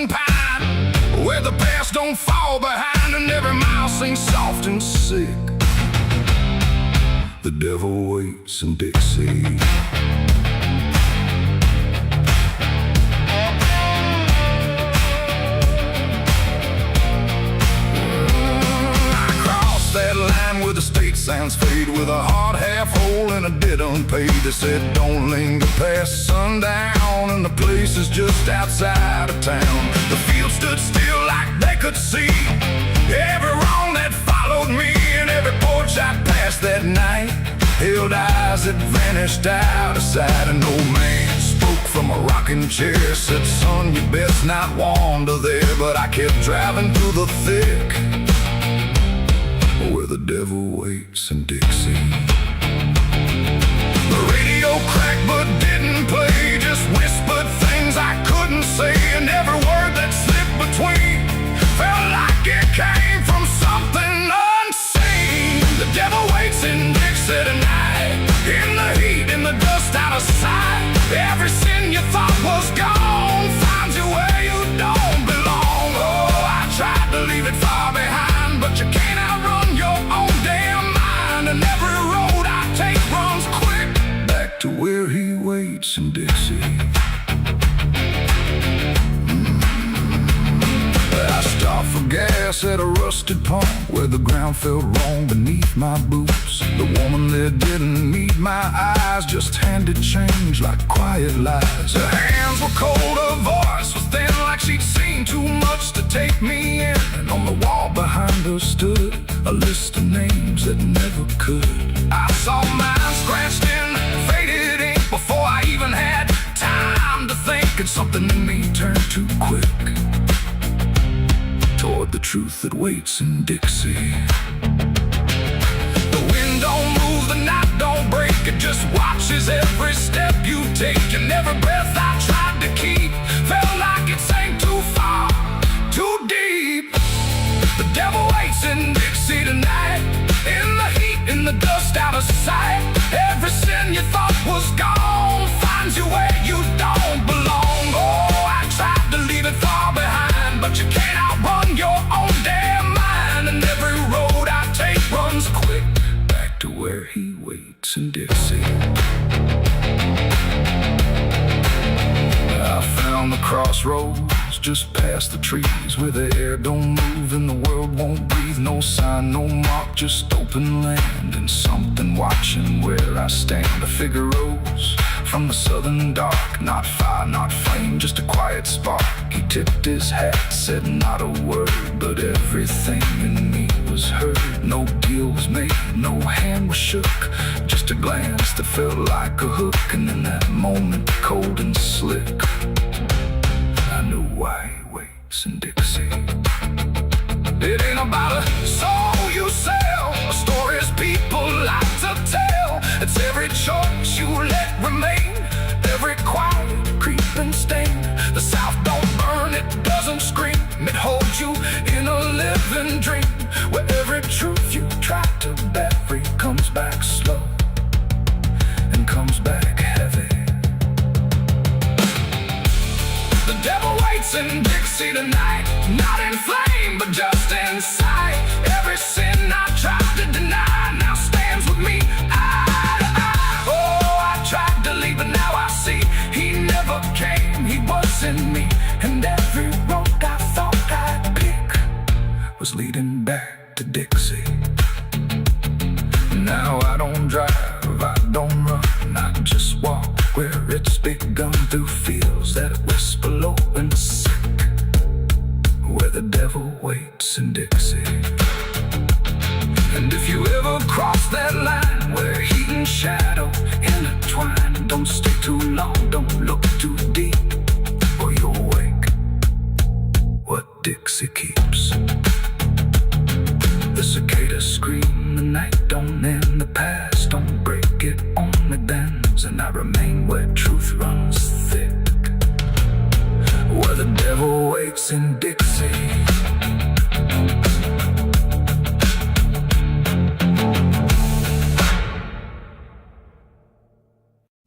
and pine, where the past don't fall behind, and every mile sings soft and sick. The devil waits in Dixie. That line where the state signs fade, with a hard half hole and a debt unpaid. They said don't linger past sundown, and the place is just outside of town. The field stood still like they could see every wrong that followed me, and every porch I passed that night held eyes that vanished out of sight. An old man spoke from a rocking chair, said, son, you best not wander there. But I kept driving through the thick, where the devil waits in Dixie. The radio cracked but didn't play, just whispered things I couldn't say, and every word that slipped between felt like it came from something unseen. The devil waits in Dixie tonight, in the heat, in the dust, out of sight. Every sin you thought was gone finds you where you don't belong. Oh, I tried to leave it far behind, but you can't outrun your own damn mind. And every road I take runs quick back to where he waits in Dixie. I stopped for gas at a rusted pump, where the ground felt wrong beneath my boots. The woman there didn't meet my eyes, just handed change like quiet lies. Her hands were cold, her voice was thin, like she'd seen too much to take me in. And on the wall behind her stood a list of names that never could. I saw mine scratched in faded ink before I even had time to think, and something in me turned too quick toward the truth that waits in Dixie. The wind don't move, the night don't break, it just watches every step you take. And every breath I tried to keep felt like it sank too far, too deep. The devil waits in Dixie tonight, in the heat, in the dust, out of sight. Every sin you thought was gone finds you where you don't belong. Oh, I tried to leave it far behind, but you can't outrun your own damn mind. And every road I take runs quick back to where he waits in Dixie. I found the crossroads just past the trees, where the air don't move and the world won't breathe. No sign, no mark, just open land, and something watching where I stand. A figure rose from the southern dark, not fire, not flame, just a quiet spark. He tipped his hat, said not a word, but everything in me was heard. No deal was made, no hand was shook, just a glance that felt like a hook. And in that moment, cold and slick, I knew why he waits in Dixie. It ain't about a soul you sell, a stories people like to tell. It's every choice you let remain, every quiet creeping stain. The South don't burn, it doesn't scream, it holds you in a living dream, where every truth you try to bury comes back slow and comes back heavy. The devil waits in Dixie tonight, not in flame, but just in sight. Every sin I tried to deny now stands with me eye to eye. Oh, I tried to leave, but now I see he never came, he was in me. And every road I thought I'd pick was leading back to Dixie. Now I don't drive, I don't run, I just walk where it's begun, through fields that whisper low and sick, where the devil waits in Dixie. And if you ever cross that line where heat and shadow intertwine, don't stay too long, don't look too deep, or you'll wake what Dixie keeps. The cicadas scream, the night don't end, the past don't break, it only bends. And I remain where truth runs thick, where the devil waits in Dixie.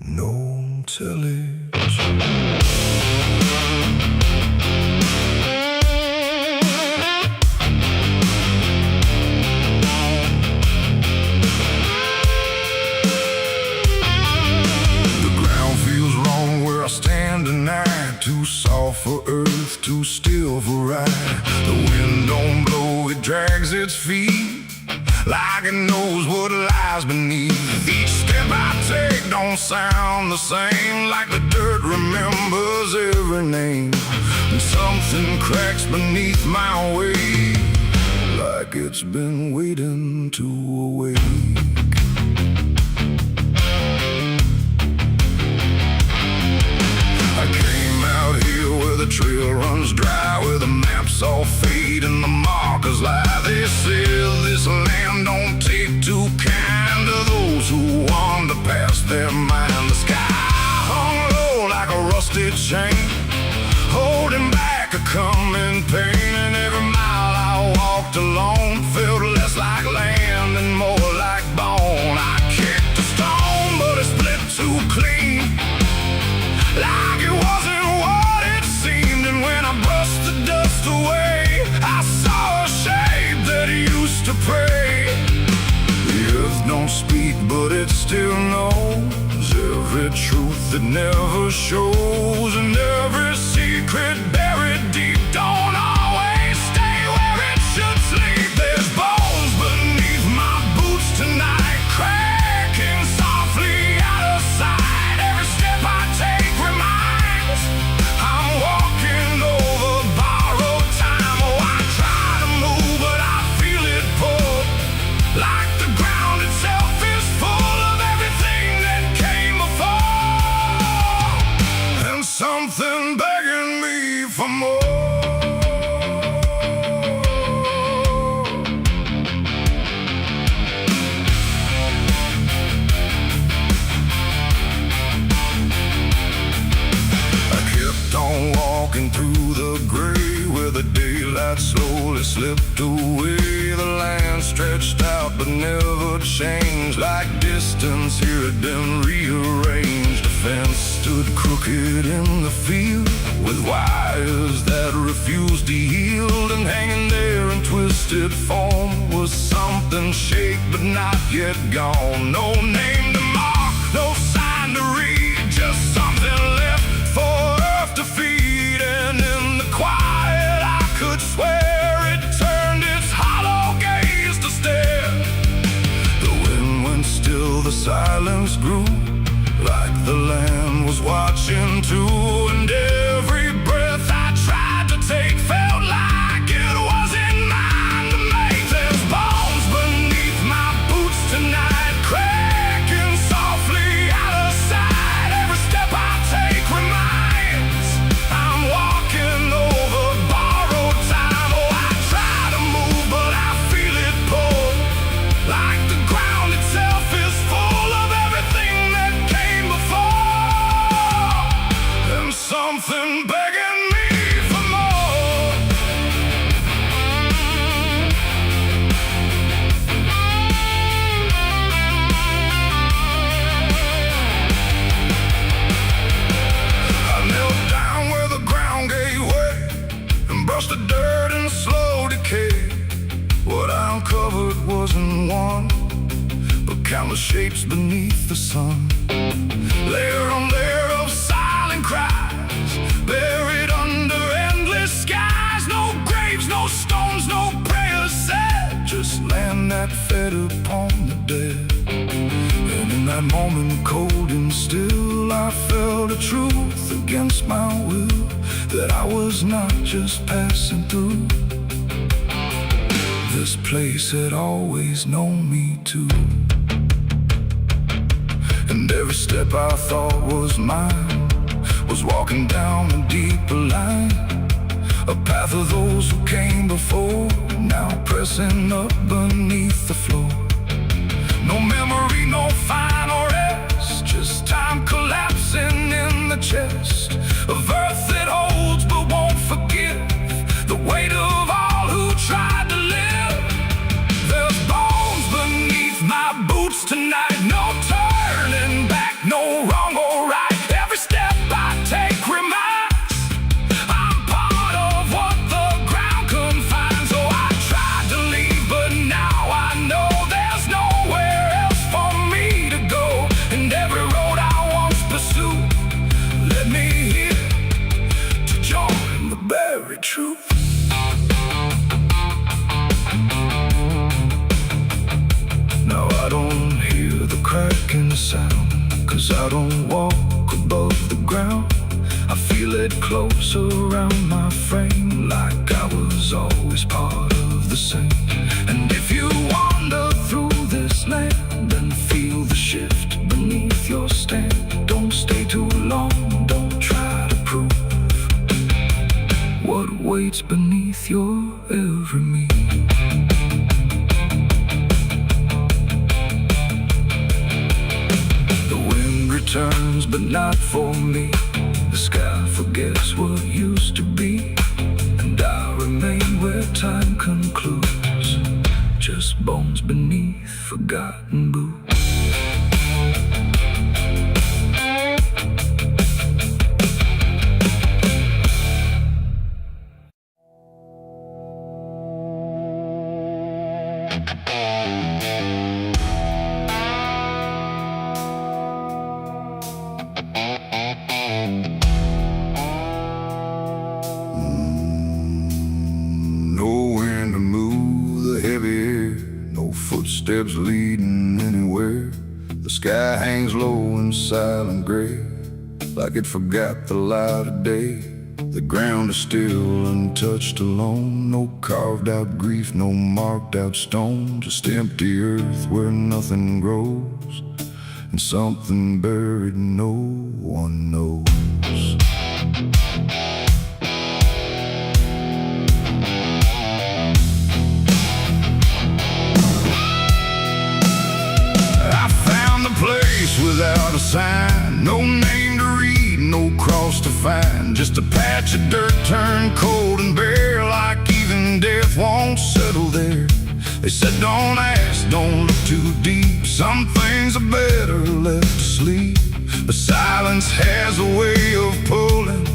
No television, too still for ride. The wind don't blow, it drags its feet like it knows what lies beneath. Each step I take don't sound the same, like the dirt remembers every name. And something cracks beneath my weight, like it's been waiting to awake. I came out here where the trail runs dry, where the maps all fade and the markers lie. They say this land don't take too kind to those who wander past their mind. The sky hung low like a rusted chain, holding back a coming pain. And every mile I walked alone felt less like land and more like bone. I kicked a stone, but it split too clean, like it wasn't what it seemed. And when I brushed the dust away, I saw a shape that used to pray. The earth don't speak, but it still knows every truth that never shows, and every secret buried deep don't always stay where it should sleep. There's bones beneath my boots tonight, cracking softly out of sight. Every step I take reminds I'm walking over borrowed time. Oh, I try to move, but I feel it pull, like the ground itself is full of everything that came before, and something begging me for more. I kept on walking through the gray, where the daylight slowly slipped away. The land stretched out but never changed, like distance here had been rearranged. A fence stood crooked in the field, with wires that refused to yield. And hanging there in twisted form was something shake but not yet gone. No name to mark, no sign to read, just something left for earth to feed. And in the quiet I could swear it turned its hollow gaze to stare. The wind went still, the silence grew, like the land was watching too. And every breath I tried to take felt like it wasn't mine to make. There's bones beneath my boots tonight, cracking softly out of sight. Every step I take reminds I'm walking over borrowed time. Oh, I try to move, but I feel it pull, like the ground itself is full of everything that came before, and something begging me for more. I knelt down where the ground gave way and brushed the dirt in slow decay. What I uncovered wasn't one, but countless shapes beneath the sun. Layer on layer of silent cries, buried under endless skies. No graves, no stones, no prayers said, just land that fed upon the dead. And in that moment, cold and still, I felt a truth against my will, that I was not just passing through. This place had always known me too. And every step I thought was mine was walking down a deeper line, a path of those who came before, now pressing up beneath the floor. No memory, no final rest, just time collapsing in the chest of earth that holds but won't forgive the weight of all who tried to live. There's bones beneath my boots tonight, no turning back, no wrong or right. Every step I take reminds I'm part of what the ground confines. Oh, I tried to leave, but now I know there's nowhere else for me to go. And every road I once pursued led me here to join the buried. very true. Now I don't hear the cracking sound, 'cause I don't walk above the ground. I feel it close around my frame, like I was always part of the same. And if you wander through this land and feel the shift beneath your stand, don't stay too long, don't try to prove what waits beneath your every move. The wind returns, but not for me. The sky forgets what used to be, and I remain where time concludes, just bones beneath forgotten boots. Footsteps leading anywhere. The sky hangs low in silent gray, like it forgot the light of day. The ground is still untouched alone. No carved out grief, no marked out stone. Just empty earth where nothing grows, and something buried no one knows. Without a sign, no name to read, no cross to find, just a patch of dirt turned cold and bare, like even death won't settle there. They said don't ask, don't look too deep, some things are better left asleep. But silence has a way of pulling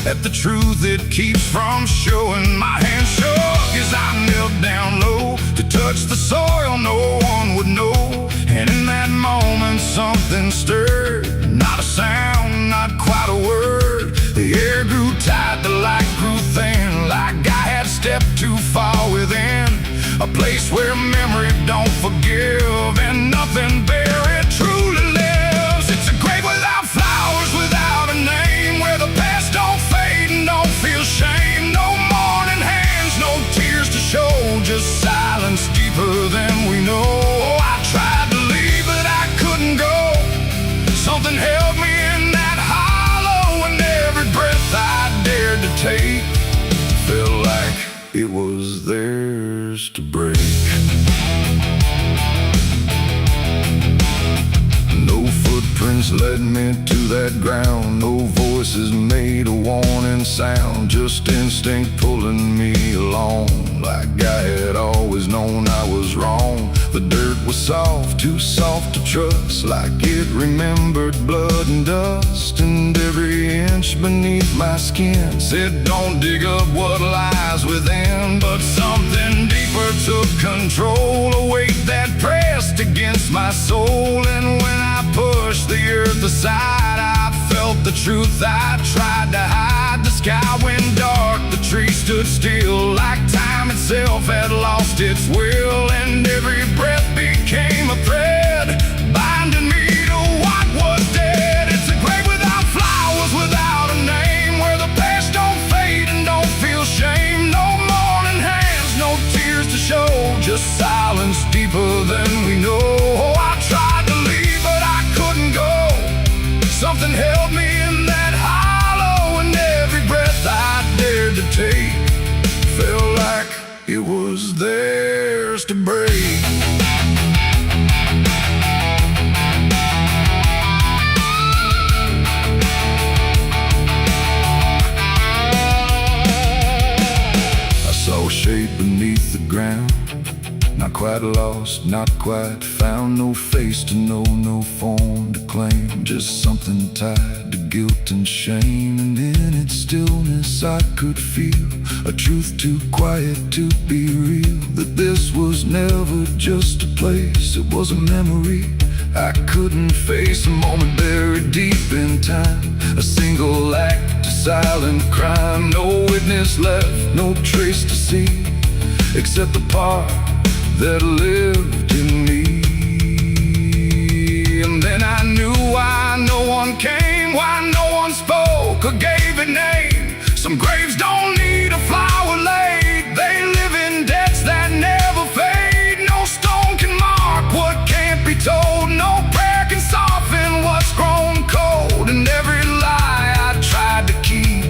at the truth it keeps from showing. My hand shook as I knelt down low to touch the soil no one would know. And in that moment something stirred, not a sound, not quite a word. The air grew tight, the light grew thin, like I had stepped too far within a place where memory don't forgive, and nothing buried truly lives. It's a grave without flowers, without a name, where the past don't fade and don't feel shame. No mourning hands, no tears to show, just silence deeper than we know. I tried to leave, but I couldn't go. Something held me in that hollow, and every breath I dared to take felt like it was theirs to break. No footprints led me to that ground, no voices made a warning sound, just instinct pulling me along, like I had always known I was wrong. The dirt was soft, too soft to trust, like it remembered blood and dust, and every inch beneath my skin said don't dig up what lies within. But something deeper took control, a weight that pressed against my soul, and when I pushed the earth aside, I felt the truth I tried to hide. The sky went dark, the tree stood still, like time itself had lost its will, and every breath became a thread, binding me to what was dead. It's a grave without flowers, without a name, where the past don't fade and don't feel shame. No mourning hands, no tears to show, just silence deeper than we know. I tried to leave, but I couldn't go. Something held me in that hollow, and every breath I dared to take felt like it was theirs to break. I saw a shape beneath the ground, not quite lost, not quite found, no face to know, no form to claim, just something tied to guilt and shame. And in its stillness I could feel a truth too quiet to be real, that this was never just a place, it was a memory I couldn't face a moment buried deep in time, a single act of silent crime. No witness left, no trace to see, except the part that lived in me. And then I knew why no one came, why no one spoke or gave a name. Some graves don't need a flower laid, they live in debts that never fade. No stone can mark what can't be told, no prayer can soften what's grown cold. And every lie I tried to keep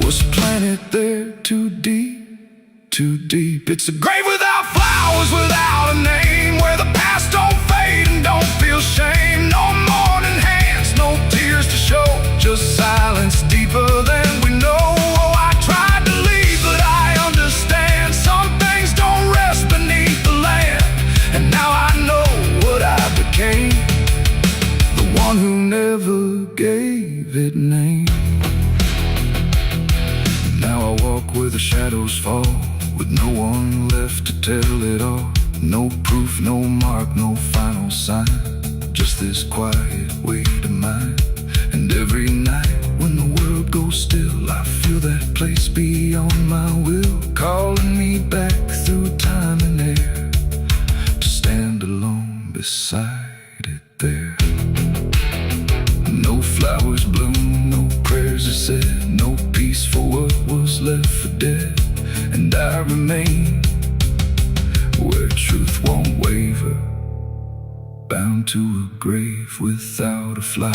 was planted there too deep, too deep. It's a grave without flowers, without a name, where the past don't fade and don't feel shame. No mourning hands, no tears to show, just silence deeper than we know. Oh, I tried to leave, but I understand some things don't rest beneath the land. And now I know what I became, the one who never gave it name. Now I walk where the shadows fall, with no one left to tell it all. No proof, no mark, no final sign, just this quiet weight of mine. And every night when the world goes still, I feel that place beyond my will, calling me back through time and air, to stand alone beside it there. No flowers bloom, no prayers are said, no peace for what was left for dead. And I remain where truth won't waver, bound to a grave without a flower.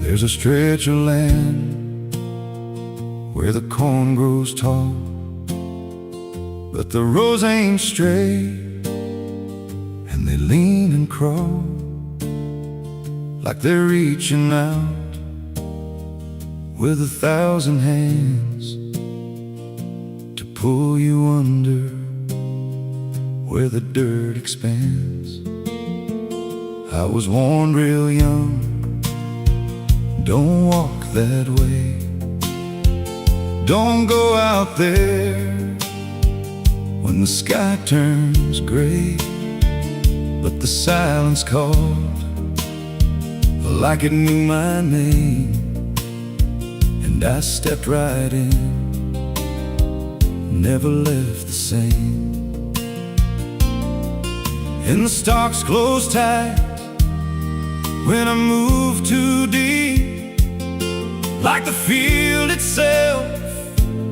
There's a stretch of land where the corn grows tall, but the rows ain't straight, and they lean and crawl like they're reaching out with 1,000 hands to pull you under where the dirt expands. I was warned real young, don't walk that way, don't go out there when the sky turns gray. But the silence called like it knew my name, and I stepped right in, never left the same. And the stalks closed tight when I moved too deep, like the field itself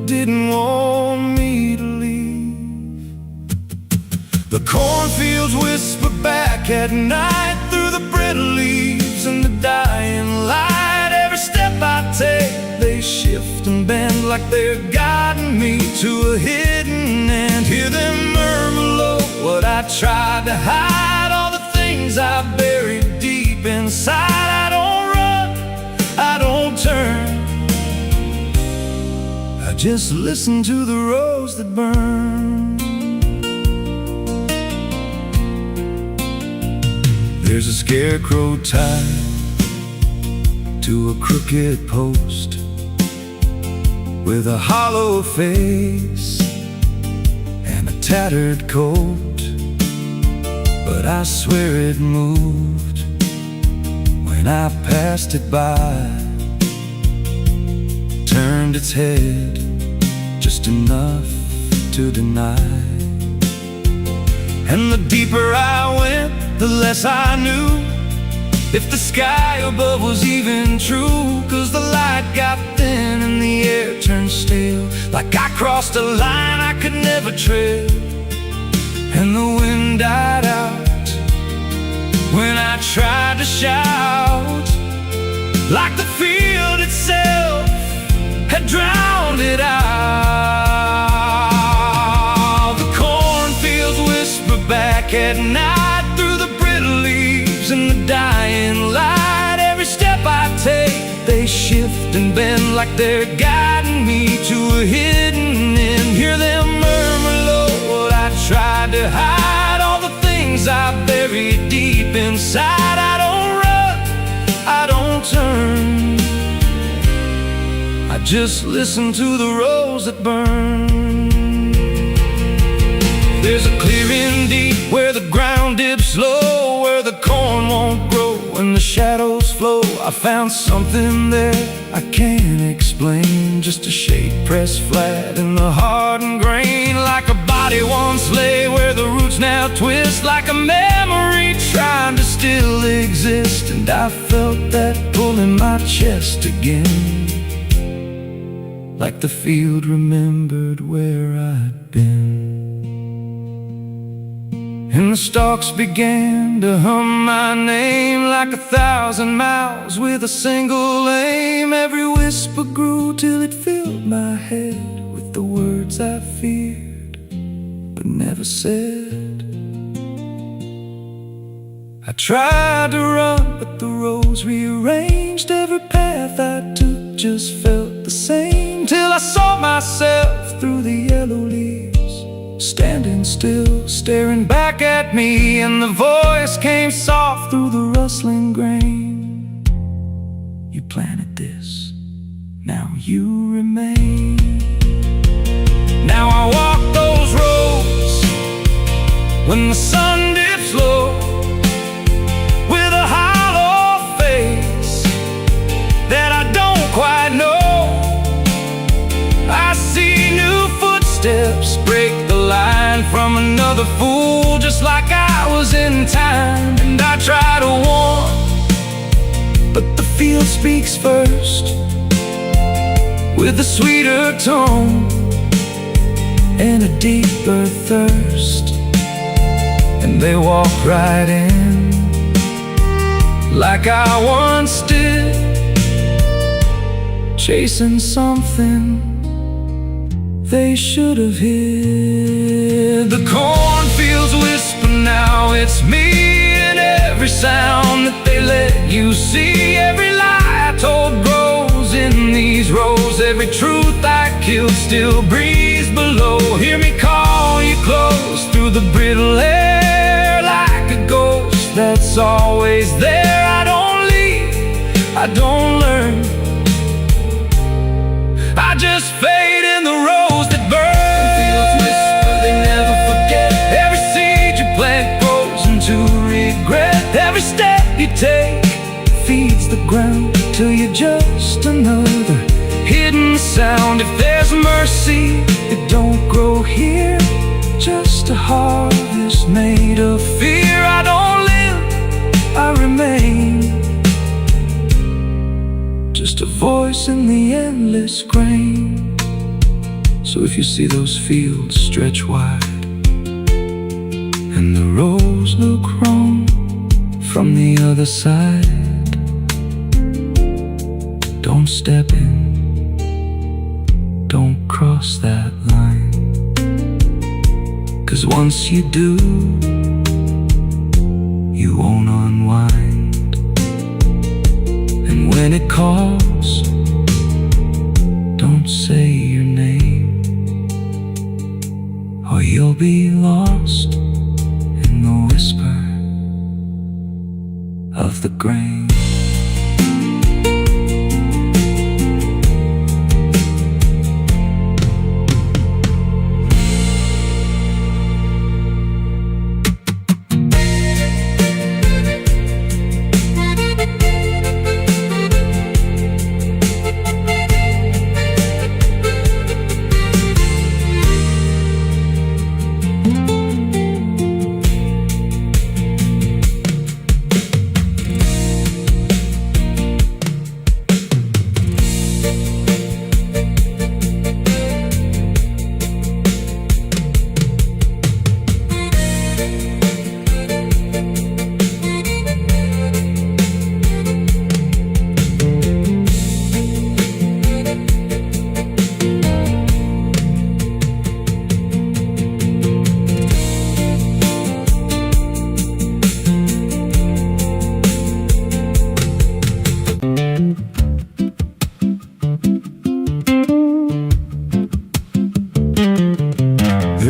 didn't want me to leave. The cornfields whisper back at night through the brittle leaves and the dying light. Every step I take, they shift and bend like they're guiding me to a hidden end. Hear them murmur low what I tried to hide, all the things I buried deep inside. I don't run, I don't turn, I just listen to the rose that burn. There's a scarecrow tied to a crooked post with a hollow face and a tattered coat, but I swear it moved when I passed it by, turned its head just enough to deny. And the deeper I went, the less I knew if the sky above was even true. 'Cause the light got thin and the air turned stale, like I crossed a line I could never tread. And the wind died out when I tried to shout, like the field itself had drowned it out. The cornfields whisper back at night through the brittle leaves and the dying shift and bend like they're guiding me to a hidden end. Hear them murmur low what I tried to hide, all the things I buried deep inside. I don't run, I don't turn, I just listen to the rose that burn. There's a clearing deep where the ground dips low, where the corn won't grow and the shadows flow. I found something there I can't explain, just a shade pressed flat in the hardened grain, like a body once lay where the roots now twist, like a memory trying to still exist. And I felt that pull in my chest again, like the field remembered where I'd been. And the stalks began to hum my name like 1,000 mouths with a single aim. Every whisper grew till it filled my head with the words I feared but never said. I tried to run, but the rose rearranged. Every path I took just felt the same, till I saw myself through the yellow leaves, standing still, staring back at me. And the voice came soft through the rustling grain: you planted this, now you remain. Now I walk those roads when the sun dips low, with a hollow face that I don't quite know. I see new footsteps break the line from another fool, just like I was in time. And I try to warn, but the field speaks first, with a sweeter tone and a deeper thirst. And they walk right in, like I once did, chasing something they should have hid. The cornfields whisper now, it's me, and every sound that they let you see. Every lie I told grows in these rows, every truth I killed still breathes below. Hear me call you close through the brittle air, like a ghost that's always there. I don't leave, I don't learn, I just fade in the rose that burns. Fields whisper, they never forget. Every seed you plant grows into regret. Every step you take feeds the ground till you're just another hidden sound. If there's mercy, it don't grow here, just a harvest made of fear. I don't live, I remain, just a voice in the endless grain. So if you see those fields stretch wide, and the rows look wrong from the other side, don't step in, don't cross that line, 'cause once you do, you won't unwind. And when it calls, don't say your name, or you'll be lost in the whisper of the grain.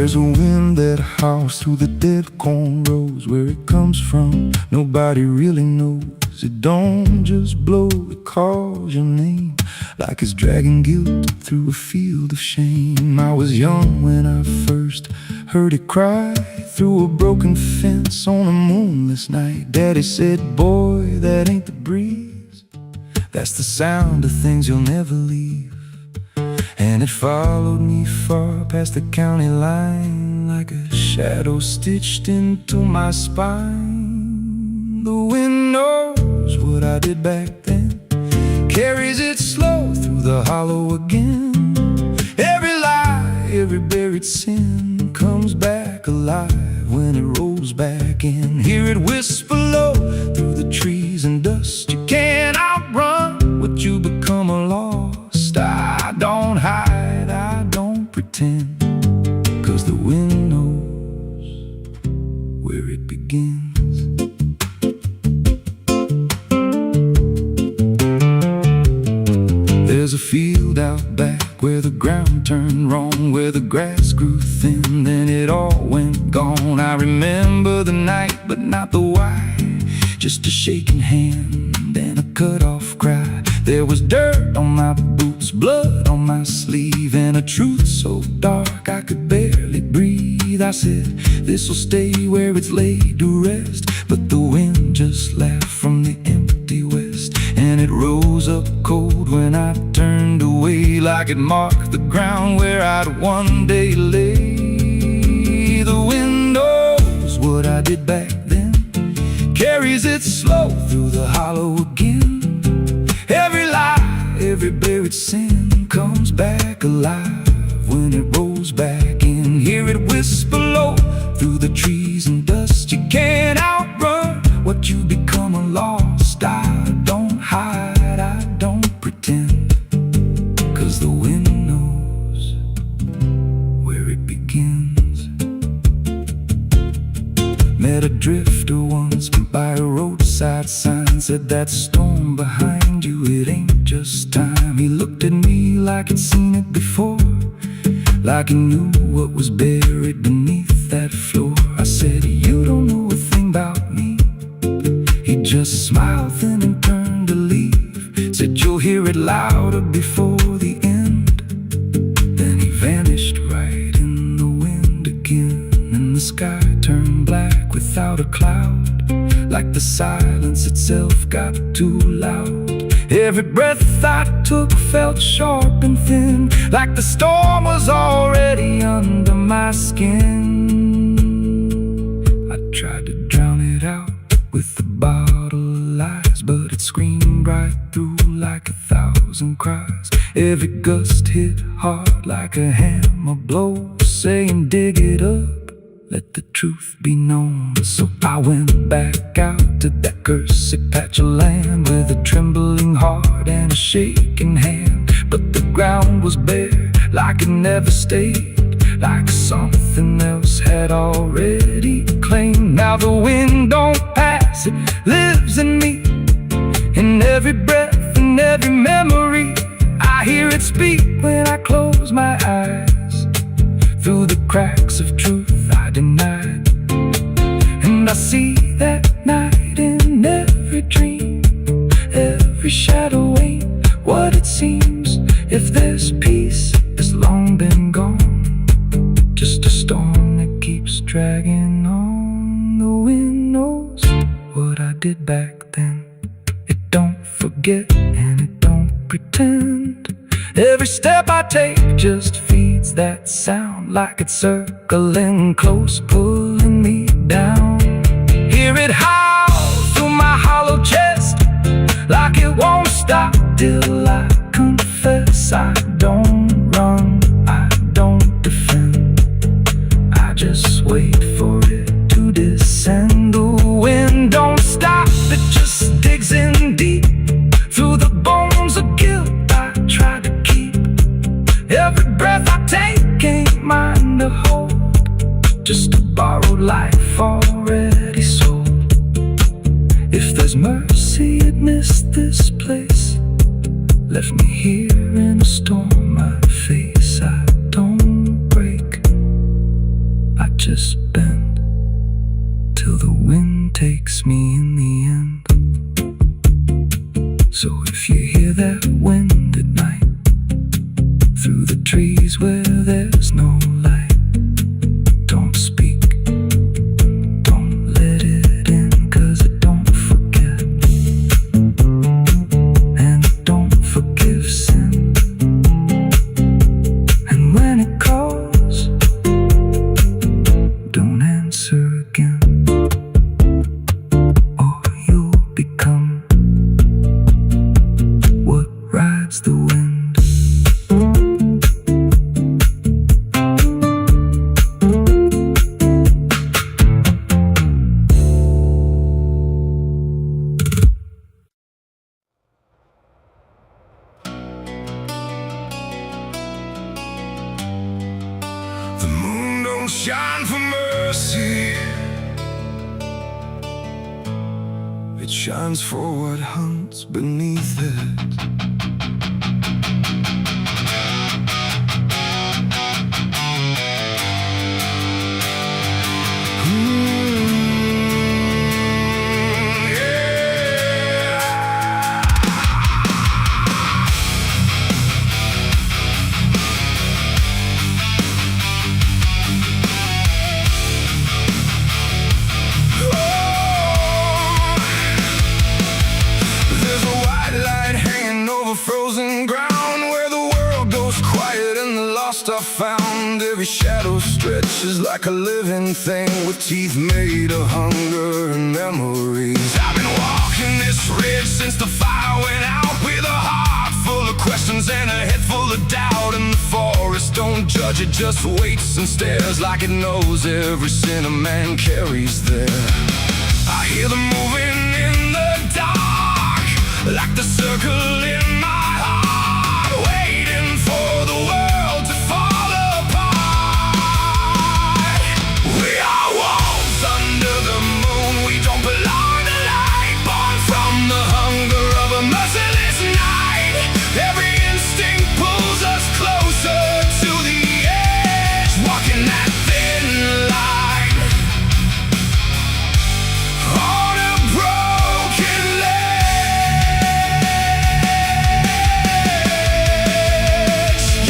There's a wind that howls through the dead corn rows. Where it comes from, nobody really knows. It don't just blow, it calls your name, like it's dragging guilt through a field of shame. I was young when I first heard it cry through a broken fence on a moonless night. Daddy said, boy, that ain't the breeze, that's the sound of things you'll never leave. And it followed me far past the county line, like a shadow stitched into my spine. The wind knows what I did back then, carries it slow through the hollow again. Every lie, every buried sin comes back alive when it rolls back in. Hear it whisper low through the trees and dust. You can't outrun what you become lost. I don't hide, I don't pretend, 'cause the wind knows where it begins. There's a field out back where the ground turned wrong, where the grass grew thin, then it all went gone. I remember the night, but not the why, just a shaking hand and a cut-off cry. There was dirt on my boots, blood on my sleeve, and a truth so dark I could barely breathe. I said, this'll stay where it's laid to rest, but the wind just laughed from the empty west, and it rose up cold when I turned away, like it marked the ground where I'd one day lay. The wind knows what I did back then, carries it slow through the hollow again. Every lie, every buried sin comes back alive when it rolls back in. Hear it whisper low through the trees and dust. You can't outrun what you become lost. I don't hide, I don't pretend, 'cause the wind knows where it begins. Met a drifter once by a roadside sign, said that storm behind you, it ain't just time. He looked at me like he'd seen it before, like he knew what was buried beneath that floor. I said, you don't know a thing about me. He just smiled then and turned to leave, said you'll hear it louder before the end. Then he vanished right in the wind again, and the sky turned black without a cloud, like the silence itself got too loud. Every breath I took felt sharp and thin, like the storm was already under my skin. I tried to drown it out with a bottle of lies, but it screamed right through like 1,000 cries. Every gust hit hard like a hammer blow, saying dig it up, let the truth be known. So I went back out to that cursed patch of land with a trembling heart and a shaking hand. But the ground was bare, like it never stayed, like something else had already claimed. Now the wind don't pass, it lives in me, in every breath and every memory. I hear it speak when I close my eyes, through the cracks of truth I denied. And I see that night in every dream, every shadow ain't what it seems. If there's peace, it's long been gone, just a storm that keeps dragging on. The wind knows what I did back then. It don't forget and it don't pretend. Every step I take just feeds that sound, like it's circling close, pulling me down. Hear it howl through my hollow chest, like it won't stop till I confess. I don't run, I don't defend, I just wait for it to descend. The wind don't stop, it just digs in deep, through the bones of guilt I try to keep. Every breath I take ain't mine to hold, just a borrowed life already sold. If there's mercy, it missed this place, left me here in a storm I face. I don't break, just bend till the wind takes me in the end. So if you hear that wind at night through the trees where there's no light, don't speak, don't let it in, 'cause it don't forget, and it don't forgive sin. And when it calls, don't answer again, or you'll become what rides the wind. The moon don't shine for mercy, it shines for what hunts beneath it. Frozen ground where the world goes quiet and the lost are found. Every shadow stretches like a living thing with teeth made of hunger and memories. I've been walking this ridge since the fire went out, with a heart full of questions and a head full of doubt. And the forest don't judge, it just waits and stares like it knows every sin a man carries there. I hear them moving in the dark, like the circle in my heart, waiting for the world to fall apart. We are wolves under the moon, we don't belong to light, born from the hunger of a merciless night. Every instinct pulls us closer to the edge, walking that thin line on a broken ledge.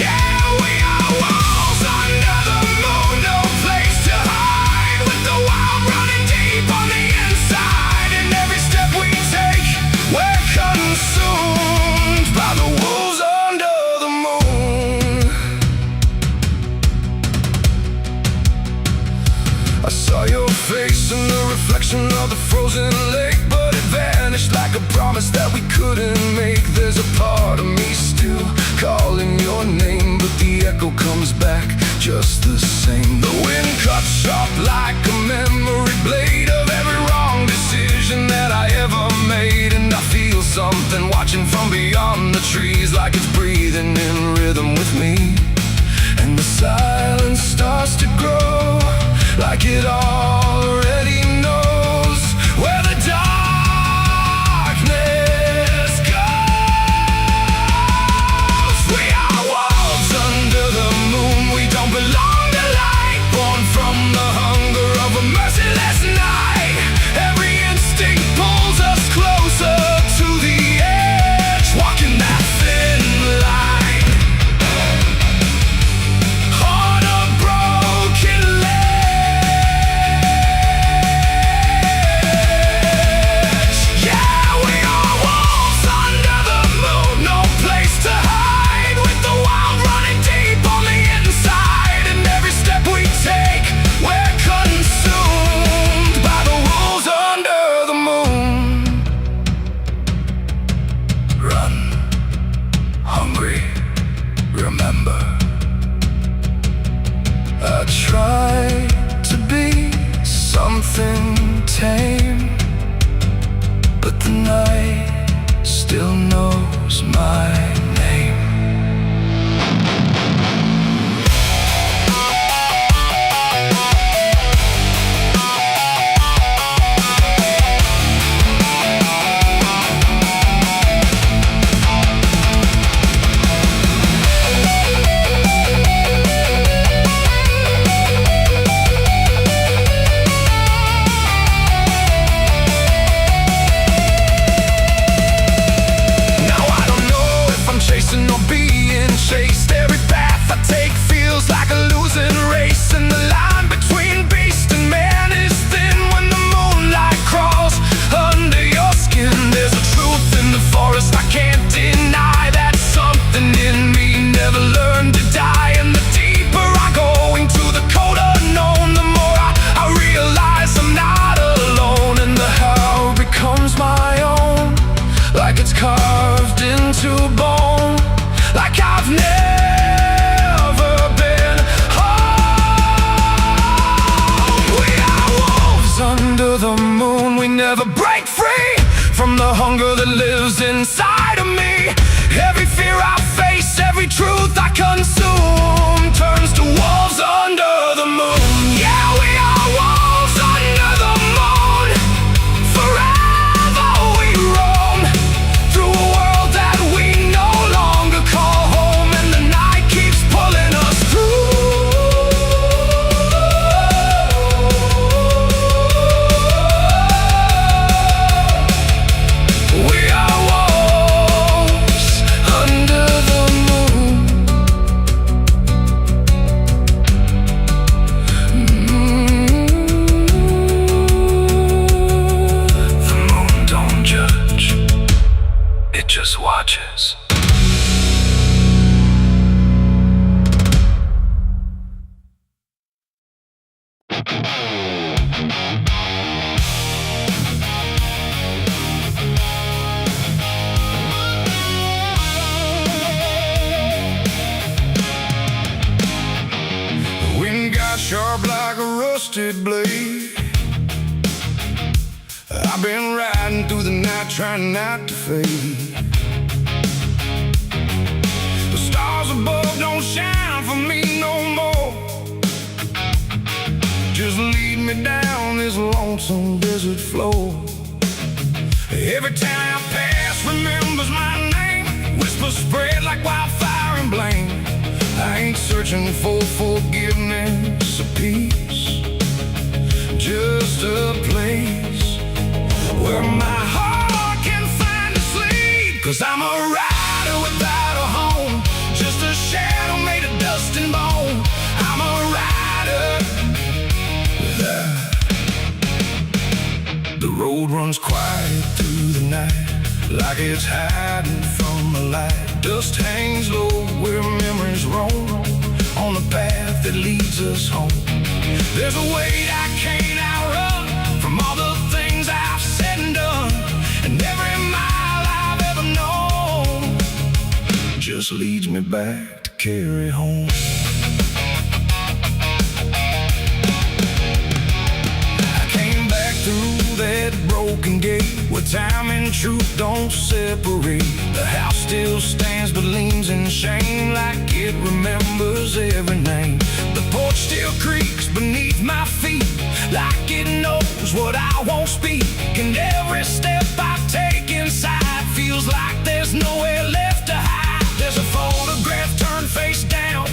Yeah, we are wolves under the moon, no place to hide, with the wild running deep on the inside. And every step we take, we're consumed by the wolves under the moon. I saw your face in the reflection of the frozen lake, but it vanished like a promise that we couldn't make. There's a part of me still calling your name, but the echo comes back just the same. The wind cuts sharp like a memory blade of every wrong decision that I ever made. And I feel something watching from beyond the trees, like it's breathing in rhythm with me. And the silence starts to grow, like it already knows where the darkness goes. We are wolves under the moon, we don't belong to light, hunger that lives inside of me. Every fear I face, every truth I consume turns to wolves under the moon. Yeah, we are wolves under the moon. Forever we roam through a world that we no longer call home, and the night keeps pulling us through. We are wolves under the moon. The moon don't judge, it just watches. The wind got sharp like a rusted blade. I've been riding through the night trying not to fade. The stars above don't shine for me no more. Just lead me down this lonesome desert floor. Every town I pass remembers my name. Whispers spread like wildfire and blame. I ain't searching for forgiveness or peace, just a place where my heart can find a sleep. 'Cause I'm a rider without a home, just a shadow made of dust and bone. I'm a rider. The road runs quiet through the night, like it's hiding from the light. Dust hangs low where memories roam, on the path that leads us home. There's a weight I can't outrun, from all the things I've said and done, and every mile I've ever known just leads me back to carry home. I came back through that broken gate, where time and truth don't separate. The house still stands but leans in shame, like it remembers every name. The porch still creaks beneath my feet, like it knows what I won't speak. And every step I take inside feels like there's nowhere left to hide. There's a photograph turned face down,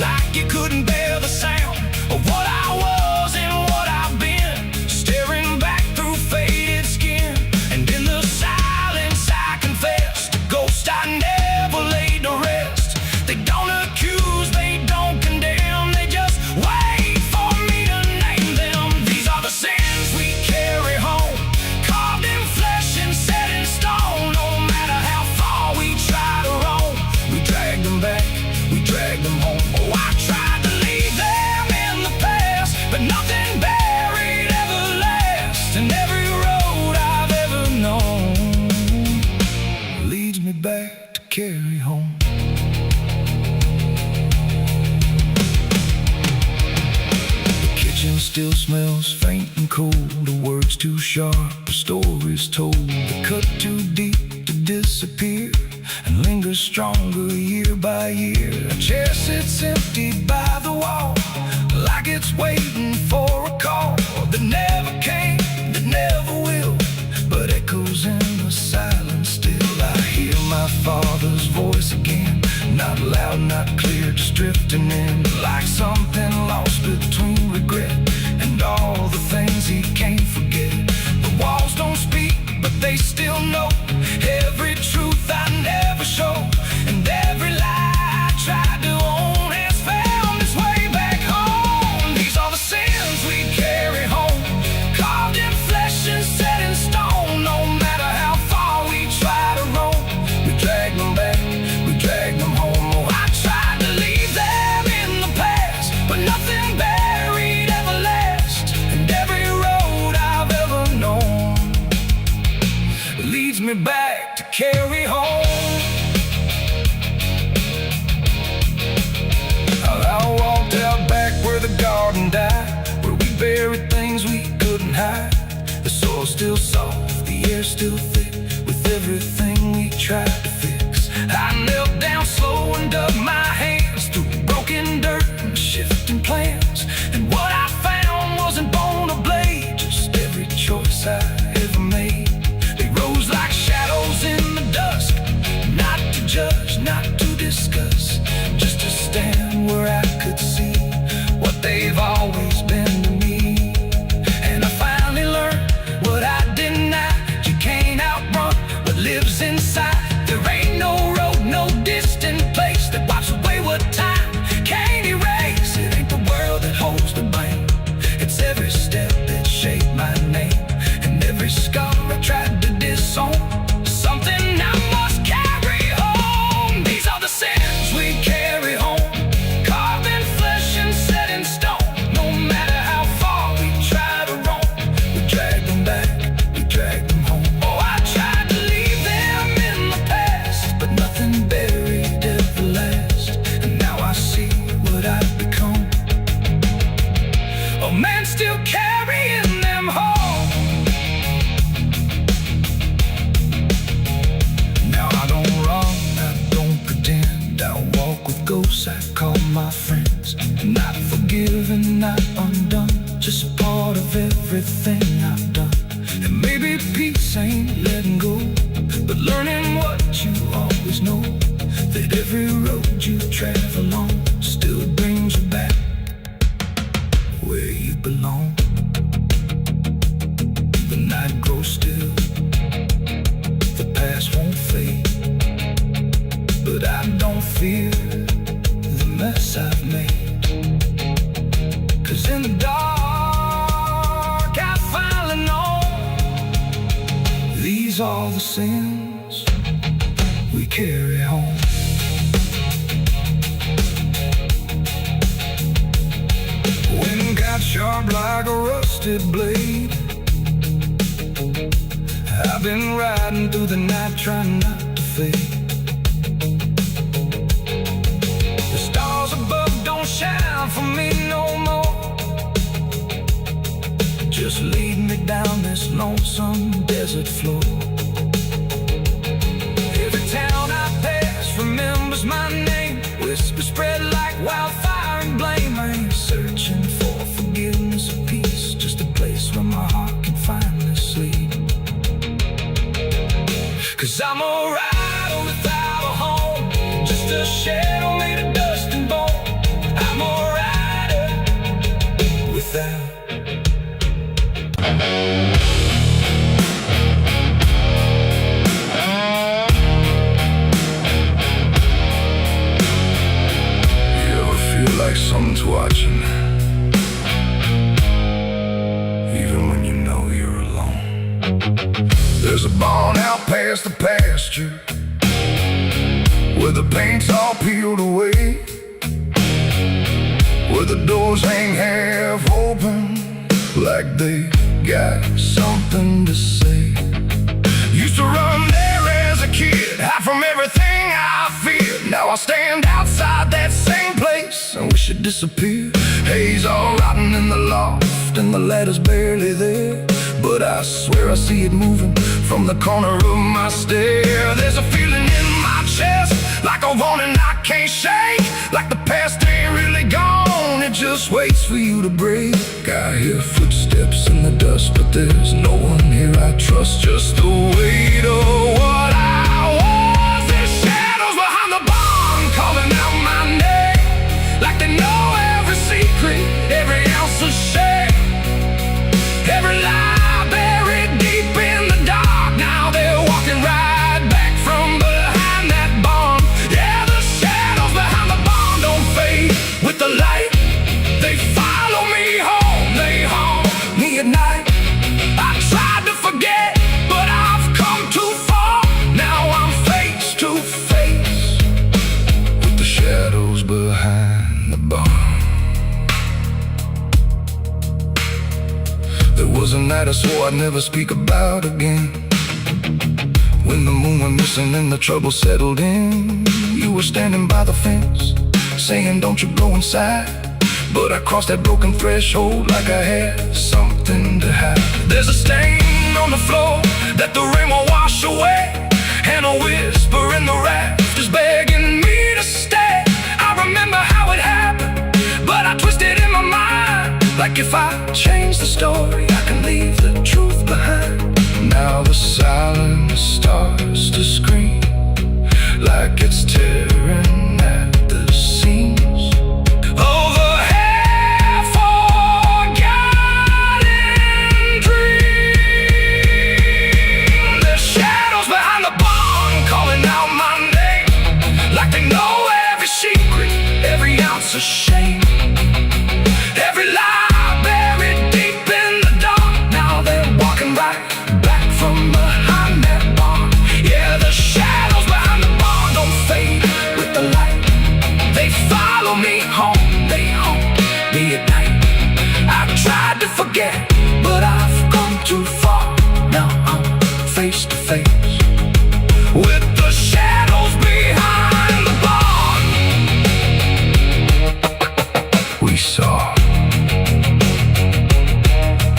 like you couldn't bear the sound of what I was and what I've been, staring back through faded skin. And in the silence I confess to ghosts I never laid to rest. They don't accuse, they don't condemn, they just wait for me to name them. These are the sins we carry home, carved in flesh and set in stone. No matter how far we try to roam, we drag them back, we drag them home. Oh, I tried to leave them in the past, but nothing buried ever lasts. And every road I've ever known leads me back to carry home. The kitchen still smells faint and cold, the words too sharp, the stories told. The cut too deep to disappear, and lingers stronger year by year. A chair sits empty by the wall, like it's waiting for a call that never came, that never will, but echoes in the silence still. I hear my father's voice again, not loud, not clear, just drifting in, like something lost between regret and all the things he can't forget. The walls don't speak, but they still know every truth I never show, and every lie I tried to own has found its way back home. These are the sins we carry home, carved in flesh and set in stone. No matter how far we try to roam, we drag them back, we drag them home. Oh, I tried to leave them in the past, but nothing buried ever lasts. And every road I've ever known leads me back to carry home. I walked out back where the garden died, where we buried things we couldn't hide. The soil's still soft, the air's still thick, tried to fix. I knelt down slow and dug my hands through broken dirt and shifting plans. And what I found wasn't bone or blade, just every choice I ever made. They rose like shadows in the dusk, not to judge, not to discuss, just to stand where I could see what they've always been to me. And I finally learned what I denied: you can't outrun what lives inside. There ain't no road, no distant place that wipes away what time can't erase. It ain't the world that holds the blame, it's every step that shaped my name, and every scar I tried to disown. Something I must carry home. These are the sins we carry home, carved in flesh and set in stone. No matter how far we try to roam, we drag them back, we drag them home. Oh, I tried to leave them in the past, but nothing buried ever lasts. And now I see what I've become, a man still carrying them home. Now I don't run, I don't pretend, I walk with ghosts I call my friends. Not forgiven, not undone, just part of everything I've done. And maybe peace ain't letting go, but learning what you always know, that every road you travel on still brings you back where you belong. The night grows still, the past won't fade, but I don't fear the mess I've made. 'Cause in the dark I finally know these are the sins we carry home. Wind got sharp like a rusted blade. I've been riding through the night trying not to fade. The stars above don't shine for me no more, just lead me down this lonesome desert floor. Every town I pass remembers my name, whispers spread like wildfire and blame. I ain't searching for forgiveness or peace, just a place where my heart can finally sleep. 'Cause I'm alright without a home, just a shadow made of dust and bone. I'm alright without. You ever feel like someone's watching, even when you know you're alone? There's a barn out past the pasture, where the paint's all peeled away, where the doors hang half open, like they got something to say. Used to run there as a kid, hide from everything I feared. Now I stand outside that same place and wish it disappeared. Haze all rotten in the loft and the ladder's barely there, but I swear I see it moving from the corner of my stair. There's a feeling in my chest, like a warning I can't shake, like the past ain't really gone, it just waits for you to break. I hear footsteps in the dust, but there's no one here I trust, just the weight of what I was. There's shadows behind the barn calling out my name, like they know every secret, every ounce of shame, every lie buried deep in the dark. Now they're walking right back from behind that barn. Yeah, the shadows behind the barn don't fade with the light. They follow me home, they haunt me at night. I tried to forget, but I've come too far. Now I'm face to face with the shadows behind the barn. There was a night I swore I'd never speak about again, when the moon went missing and the trouble settled in. You were standing by the fence, saying don't you go inside, but I crossed that broken threshold like I had something to hide. There's a stain on the floor that the rain will wash away, and a whisper in the rafters begging me to stay. I remember how it happened, but I twisted in my mind, like if I change the story, I can leave the truth behind. Now the silence starts to scream, like it's tearing at the seams of a half-forgotten dream. There's shadows behind the barn calling out my name, like they know every secret, every ounce of shame, every lie buried deep in the dark. Now they're walking right back from behind that barn. Yeah, the shadows behind the barn don't fade with the light. They follow me home, they haunt me at night. I've tried to forget, but I've come too far. Now I'm face to face with the shadows behind the barn. We saw.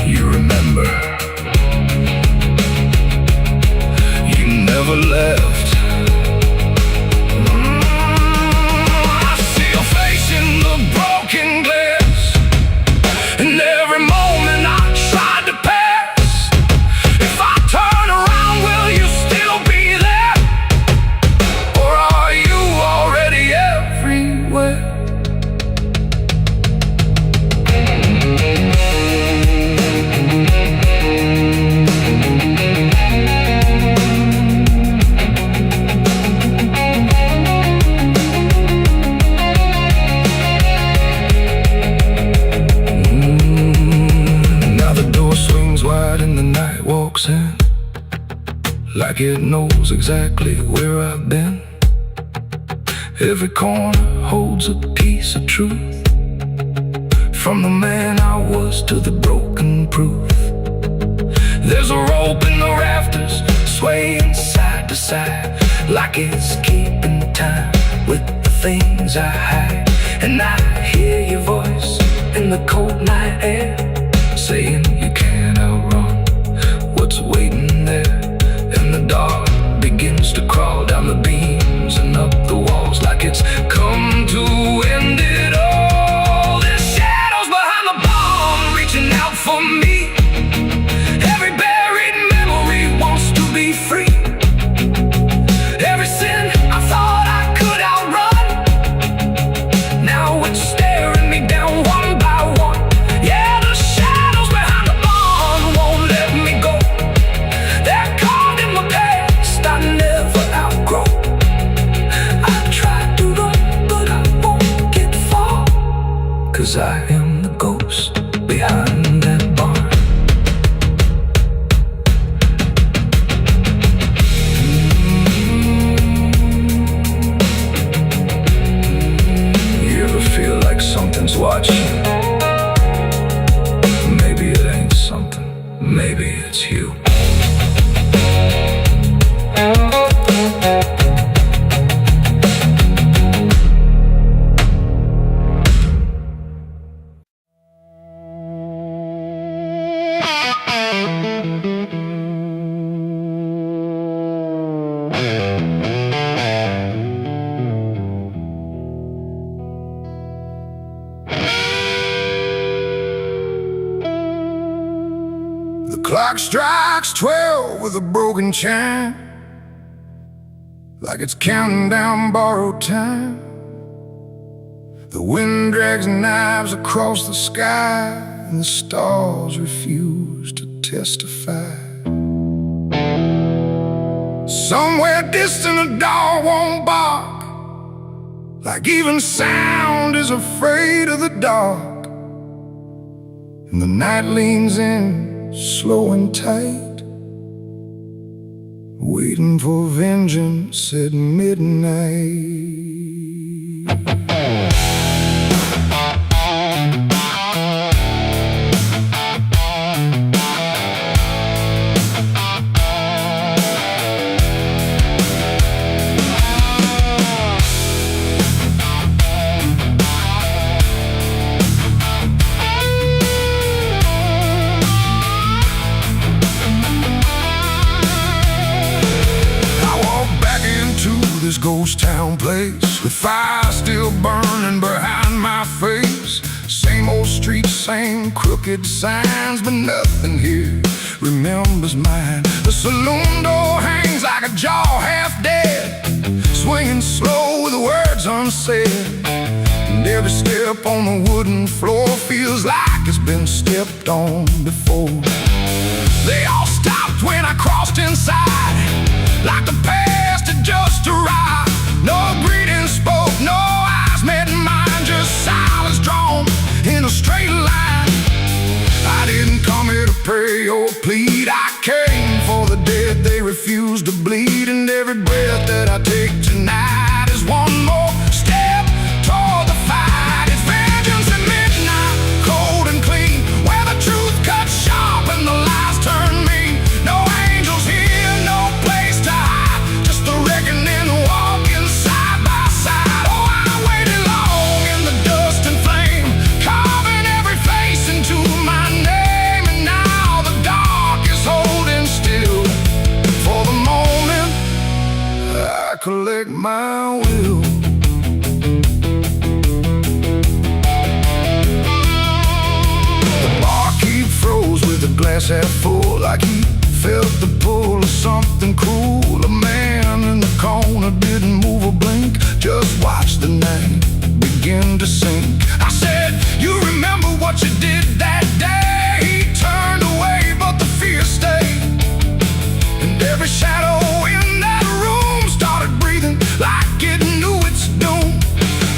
You remember. You never left. I see your face in the broken glass, and every moment I tried to pass. If I turn around, will you still be there? Or are you already everywhere? Now the door swings wide and the night walks in, like it knows exactly where I've been. Every corner holds a piece of truth, from the man I was to the broken proof. There's a rope in the rafters, swaying side to side, like it's keeping time with the things I hide. And I hear your voice in the cold night air, saying you can't outrun what's waiting there. And the dark begins to crawl down the beams and up the walls, like it's come to end it all. There's shadows behind the barn reaching out for me. Every buried memory wants to be free. Every sin I thought I could outrun, now it's staring me down one by one. Yeah, the shadows behind the barn won't let me go. They're carved in my past I never outgrow. I tried to run, but I won't get far, 'cause I am the ghost behind that barn. You ever feel like something's watching? Maybe it ain't something, maybe it's you. The clock strikes 12 with a broken chime, like it's counting down borrowed time. The wind drags knives across the sky, and the stars refuse to testify. Somewhere distant a dog won't bark, like even sound is afraid of the dark. And the night leans in, slow and tight, waiting for vengeance at midnight. I ghost town place, with fire still burning behind my face. Same old streets, same crooked signs, but nothing here remembers mine. The saloon door hangs like a jaw half dead, swinging slow with words unsaid. And every step on the wooden floor feels like it's been stepped on before. They all stopped when I crossed inside, like the past had just arrived. No greeting spoke, no eyes met mine, just silence drawn in a straight line. I didn't come here to pray or plead, I came for the dead they refused to bleed. And every breath that I take tonight is one more step toward the fight. It's vengeance at midnight, cold and clean, where the truth cuts sharp and the lies turn mean. No angels here, no place to hide, just the reckoning walking side by side. Oh, I waited long in the dust and flame, carving every face into my name. And now the dark is holding still. For the moment I collect my will. The barkeep froze with the glass half full, like he felt the pull of something cruel. A man in the corner didn't move a blink, just watched the night begin to sink. I said, you remember what you did that day? He turned away, but the fear stayed. And every shadow in that room started breathing like it knew its doom.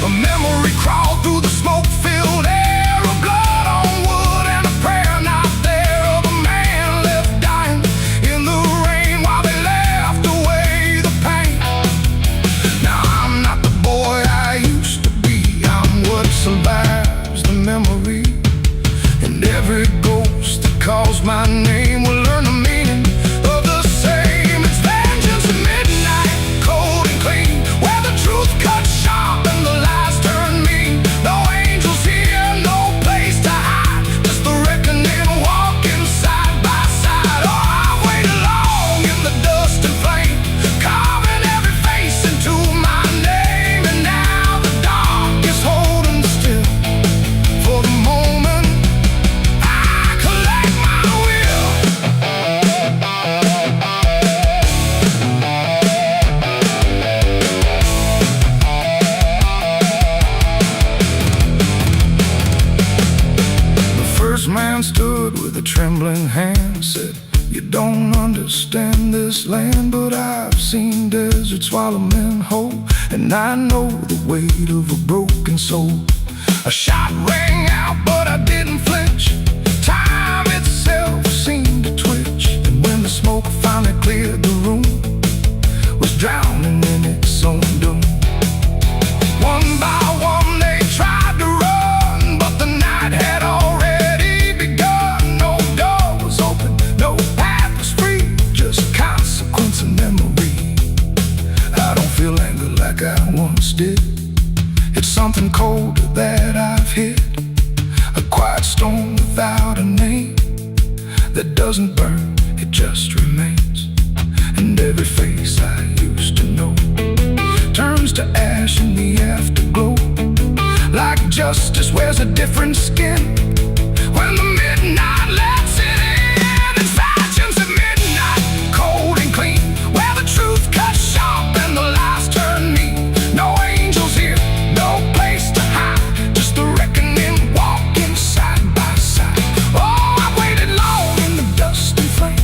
A memory crawled through the smoke-filled air, of blood on wood and a prayer not there, of a man left dying in the rain while they left away the pain. Now I'm not the boy I used to be, I'm what survives the memory. And every ghost that calls my name will learn the meaning of the same. It's vengeance at midnight, cold and clean, where the truth cuts sharp and the lies turn mean. No angels here, no place to hide, just the reckoning walking side by side. Oh, I've waited long in the dust and flame, carving every face into my name. And now the dark is holding still. For the moment I collect my will. The first man stood with a trembling hand, said, you don't understand this land, but I've seen deserts swallow men whole, and I know the weight of a broken soul. A shot rang out, but I didn't flinch. Time itself seemed to twitch, and when the smoke finally cleared the room, was drowning in its own doom. One by one they tried to run, but the night had already begun. No door was open, no path was free, just consequence and memory. I don't feel anger like I once did, it's something colder that I've hit. A quiet storm without a name, that doesn't burn, it just remains. And every face I used to know turns to ash in the afterglow, like justice wears a different skin when the midnight lets it in. It's vengeance at midnight, cold and clean, where the truth cuts sharp and the lies turn mean. No angels here, no place to hide, just the reckoning walking side by side. Oh, I waited long in the dust and flame,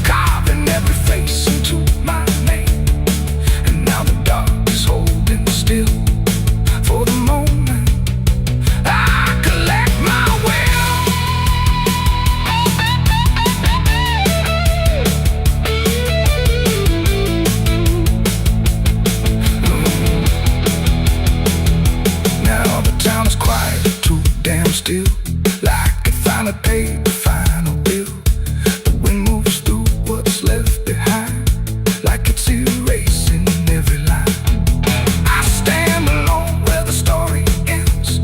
carving every face into my name. And now the dark is holding still. For the moment I collect my will. Now the town is quiet, too damn still, like it finally paid the final bill. The wind moves through what's left behind, like it's erasing every line. I stand alone where the story ends.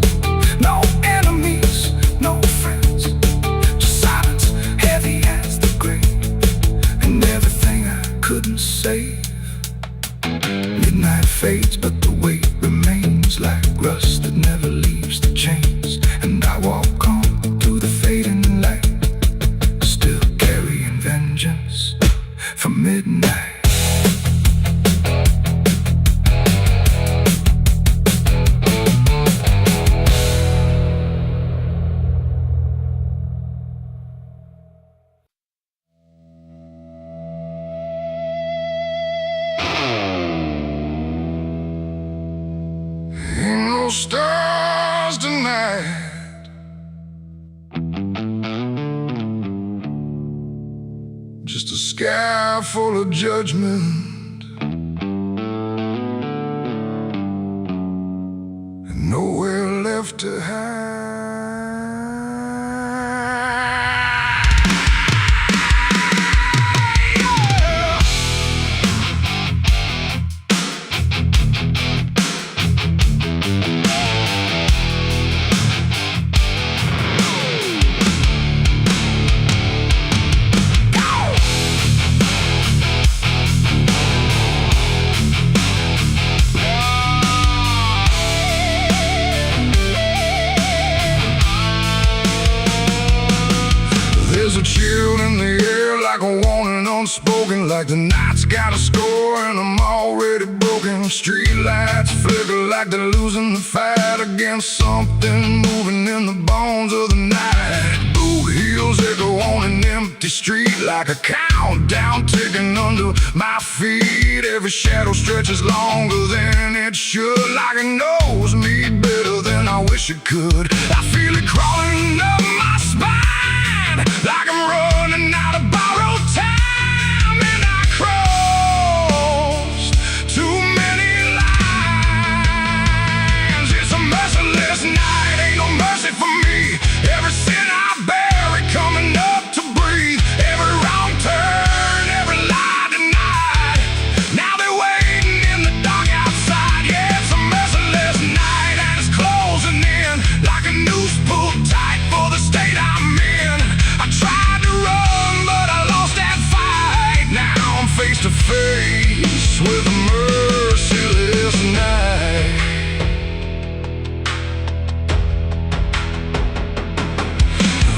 No enemies, no friends, just silence heavy as the grave, and everything I couldn't save. Midnight fade just a sky full of judgment, and nowhere left to hide. There's a chill in the air, like a warning unspoken, like the night's got a score and I'm already broken. Street lights flicker like they're losing the fight against something moving in the bones of the night. Boot heels echo on an empty street like a countdown ticking under my feet. Every shadow stretches longer than it should, like it knows me better than I wish it could. I feel it crawling up my spine, like I'm running out of borrowed time, and I crossed too many lines. It's a merciless night, ain't no mercy for me. Every sin I bury coming up to breathe, every wrong turn, every lie denied. Now they're waiting in the dark outside. Yeah, it's a merciless night and it's closing in like a noose pulled tight for the state I'm in. I tried to run, but I lost that fight. Now I'm face to face with a merciless night.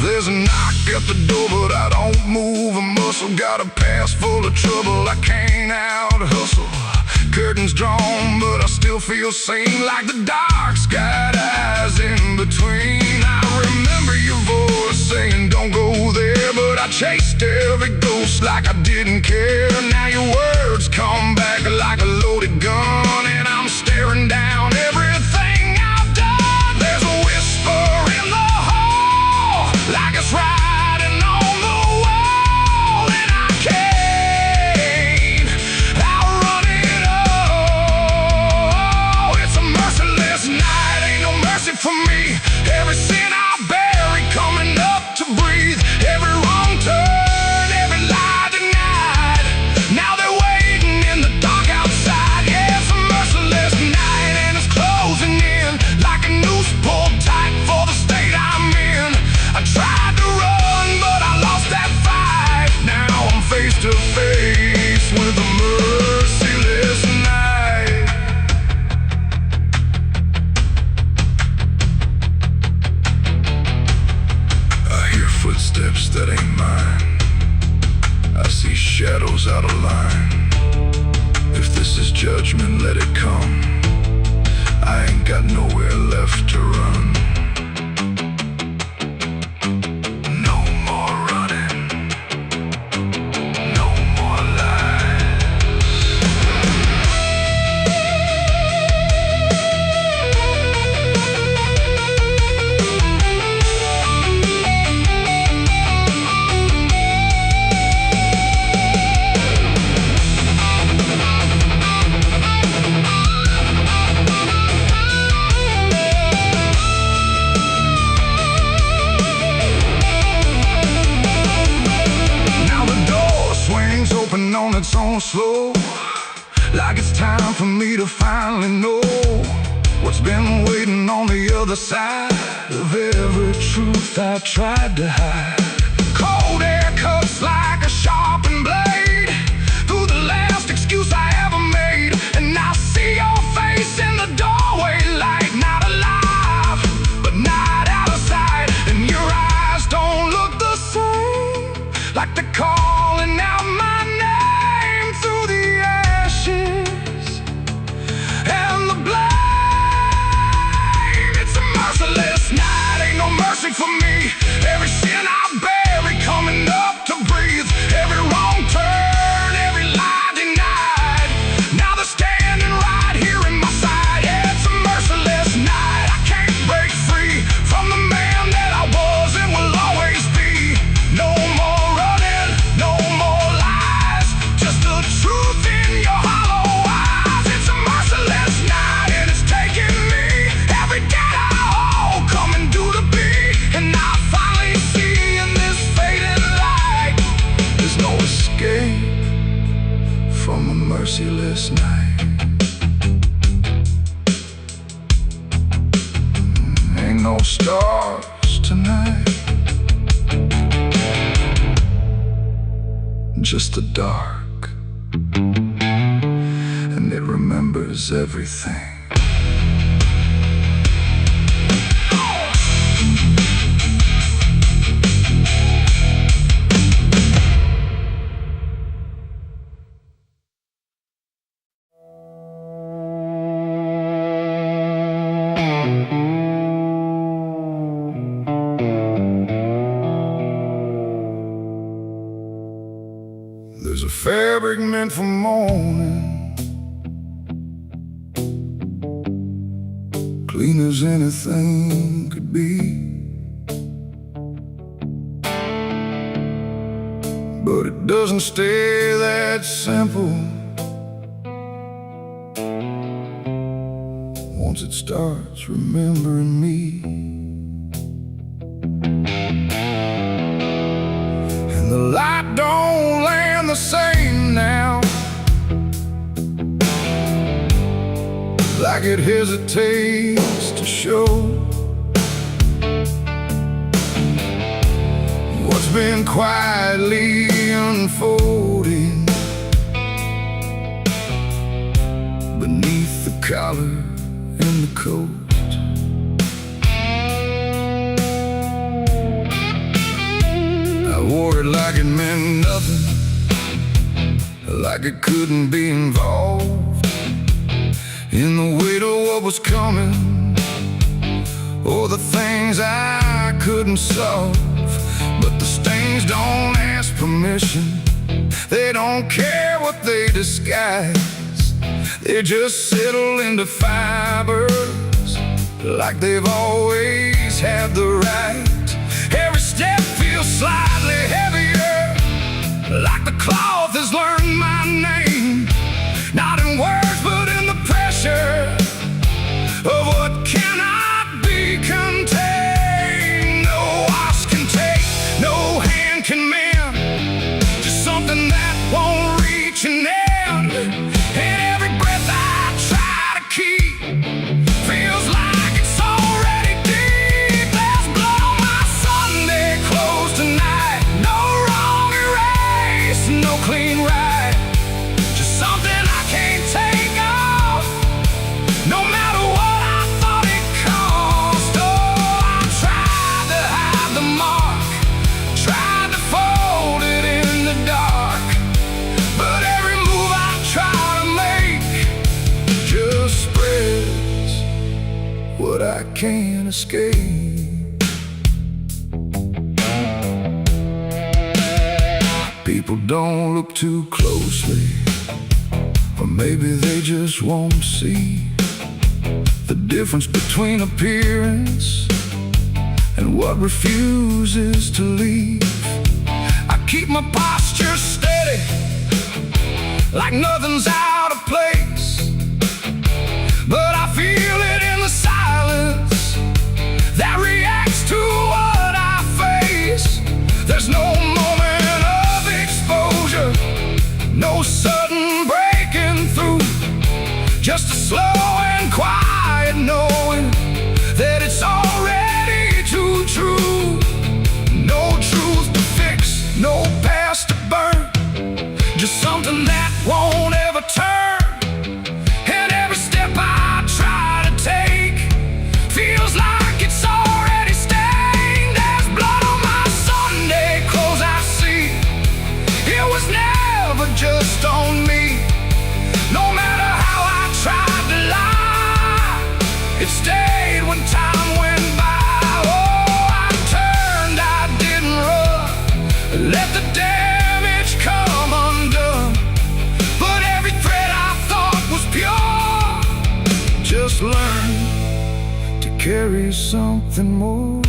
There's a knock at the door, but I don't move a muscle. Got a past full of trouble, I can't out-hustle. Curtains drawn, but I still feel sane, like the dark's got eyes in between. I remember your voice saying don't go there, but I chased every ghost like I didn't care. Now your words come back like a loaded gun, and I'm staring down everything I've done. There's a whisper in the hall, like it's riding on the wall, and I can't outrun it all. It's a merciless night, ain't no mercy for me. Every sin I bury coming up to breathe, every wrong turn, every lie denied. Now they're waiting in the dark outside. Yeah, it's a merciless night and it's closing in like a noose pulled tight for the state I'm in. I tried to run, but I lost that fight. Now I'm face to face with a merciless night. I hear footsteps that ain't mine. I see shadows out of line. If this is judgment, let it come. I ain't got nowhere left to run. No more running, no more lies. Now the door swings open on its own slow, like it's time for me to finally know what's been waiting on the other side of every truth I tried to hide. Cold air cuts like a sharpened blade through the last excuse I ever made, and I see your face in the doorway, like not alive, but not out of sight. And your eyes don't look the same, like they're calling out my name through the ashes and the blame. It's a merciless night, ain't no mercy for me. Every sin I bury coming up to breathe, every wrong turn, every lie denied. Now they're standing right here in my side. Yeah, it's a merciless night. I can't break free from the man that I was and will always be. No more running, just the dark, and it remembers everything. There's a fabric meant for mourning, clean as anything could be, but it doesn't stay that simple. Once it starts remembering me, and the light don't land the same now, like it hesitates to show what's been quietly unfolding beneath the collar and the coat. I wore it like it meant nothing, like it couldn't be involved in the weight of what was coming, or the things I couldn't solve. But the stains don't ask permission, they don't care what they disguise. They just settle into fibers like they've always had the right. Every step feels slightly heavier, like the cloth has learned my name, not in words but in the pressure of what cannot be contained. No wash can take, no hand can mend, just something that won't reach an end. And every breath I try to keep feels like it's already deep. There's blood on my Sunday clothes tonight, no wrong erase, no clean right, just something I can't take off, no matter what I thought it cost. Oh, I tried to hide the mark, tried to fold it in the dark, but every move I try to make just spreads what I can't escape. People don't look too closely, or maybe they just won't see the difference between appearance and what refuses to leave. I keep my posture steady, like nothing's out of place, but I feel it in the silence that reacts to what I face. There's no moment of exposure, no sudden breaking through, just a slow and quiet knowing that it's already too true. No truth to fix, no past to burn, just something that won't ever turn. And every step I try to take feels like it's already stained. There's blood on my Sunday clothes I see, it was never just on me. No matter how I tried to lie, it stayed when time went by. Oh, I turned, I didn't run, let the damage come undone. But every thread I thought was pure just learned to carry something more.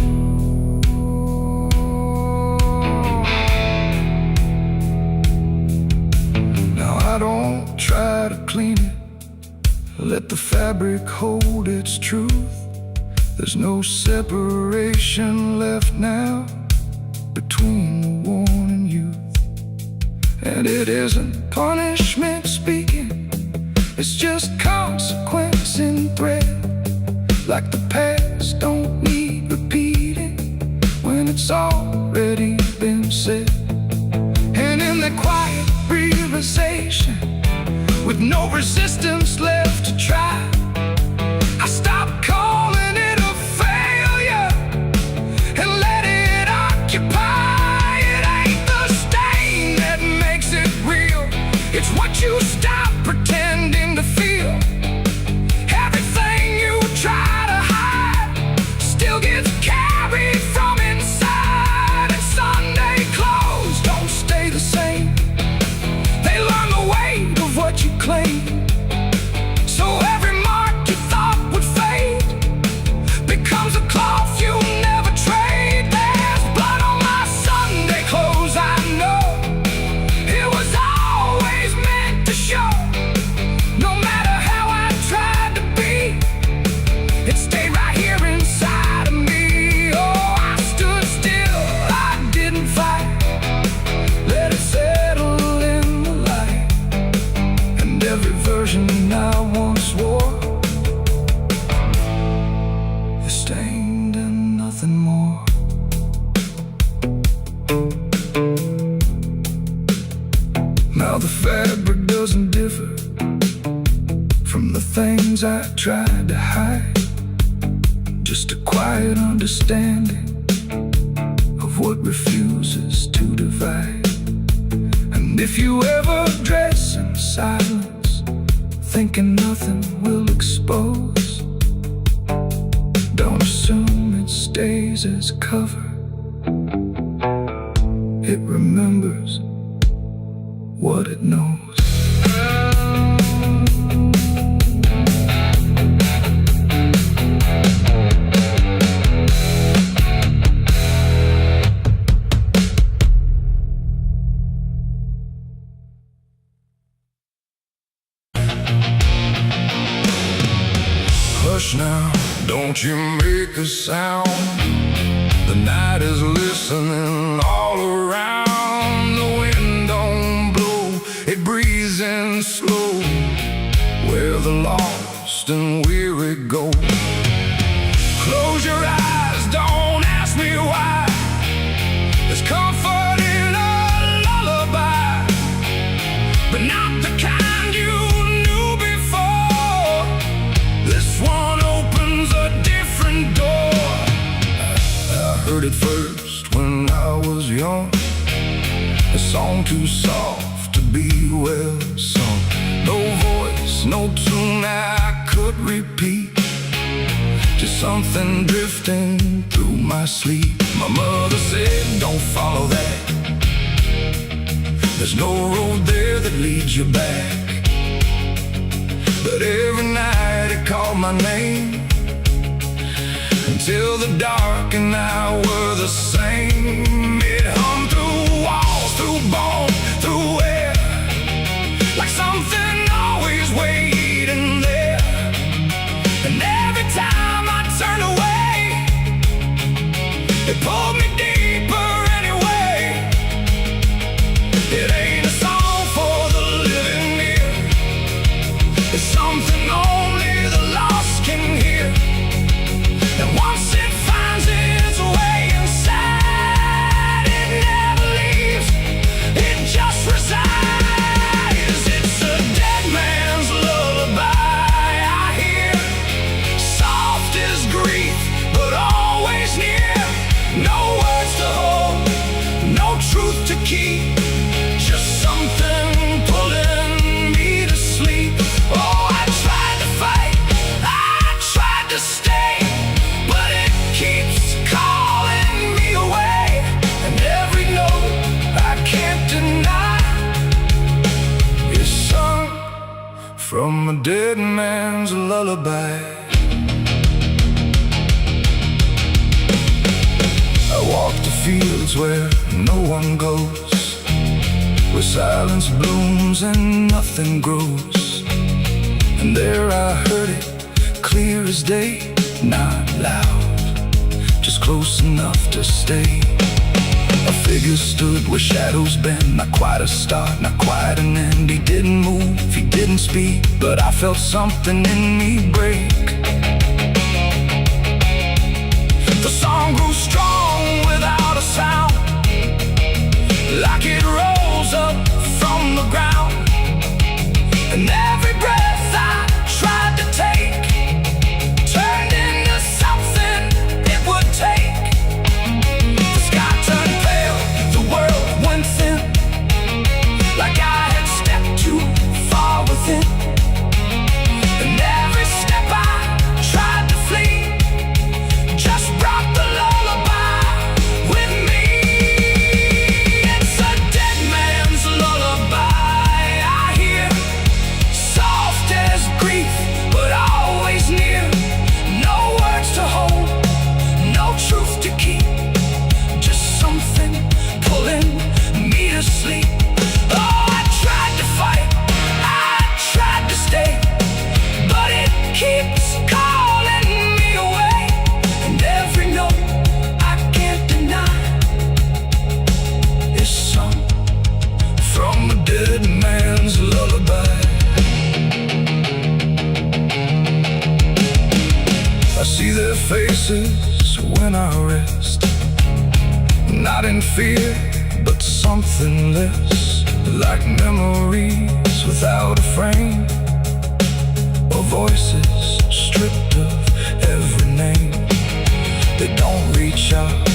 Now I don't try to clean it, let the fabric hold its truth. There's no separation left now between the worn and youth. And it isn't punishment speaking, it's just consequence in thread. Like the past don't need repeating when it's already been said. And in the quiet no resistance left to try. I stopped calling it a failure and let it occupy. It ain't the stain that makes it real, it's what you stop pretending to feel. Everything you try to hide still gets carried from inside. And Sunday clothes don't stay the same, they learn the weight of what you claim. So every mark you thought would fade becomes a cloth you never trade. There's blood on my Sunday clothes, I know. It was always meant to show. No matter how I tried to be, it stayed right here inside of me. Oh, I stood still, I didn't fight, let it settle in the light. And every version I once wore is stained and nothing more. Now the fabric doesn't differ from the things I tried to hide, just a quiet understanding of what refuses to divide. And if you ever dress in silence, thinking nothing will expose, don't assume it stays as cover. It remembers what it knows. Hush now, don't you make a sound. The night is listening all around. The wind don't blow, it breathes in slow, where the lost and weary go. Close your eyes, don't ask me why. There's comfort in a lullaby, but not the kind you knew before. This one opens a different door. I heard it first when I was young, a song too soft to be well sung. No voice, no tune I could repeat, just something drifting through my sleep. My mother said, don't follow that, there's no road there that leads you back. But every night it called my name, until the dark and I were the same. It hummed through walls, through bone, through air, like something always waiting there. And every time I turned away, it pulled me deeper anyway. It ain't a song for the living ear, it's something only the lost can hear. And once it finds its way inside, it never leaves, it just resides. It's a dead man's lullaby I hear, soft as grief, but always near. No words to hold, no truth to keep, just something pulling me to sleep. Oh, I tried to fight, I tried to stay, but it keeps calling me away. And every note I can't deny is sung from a dead man's lullaby. I walk the fields where no one goes, where silence blooms and nothing grows. And there I heard it, clear as day, not loud, just close enough to stay. A figure stood where shadows bend, not quite a start, not quite an end. He didn't move, he didn't speak, but I felt something in me break. The song grew strong without a sound, like it rose up from the ground. And every fear, but something less, like memories without a frame, or voices stripped of every name. They don't reach out,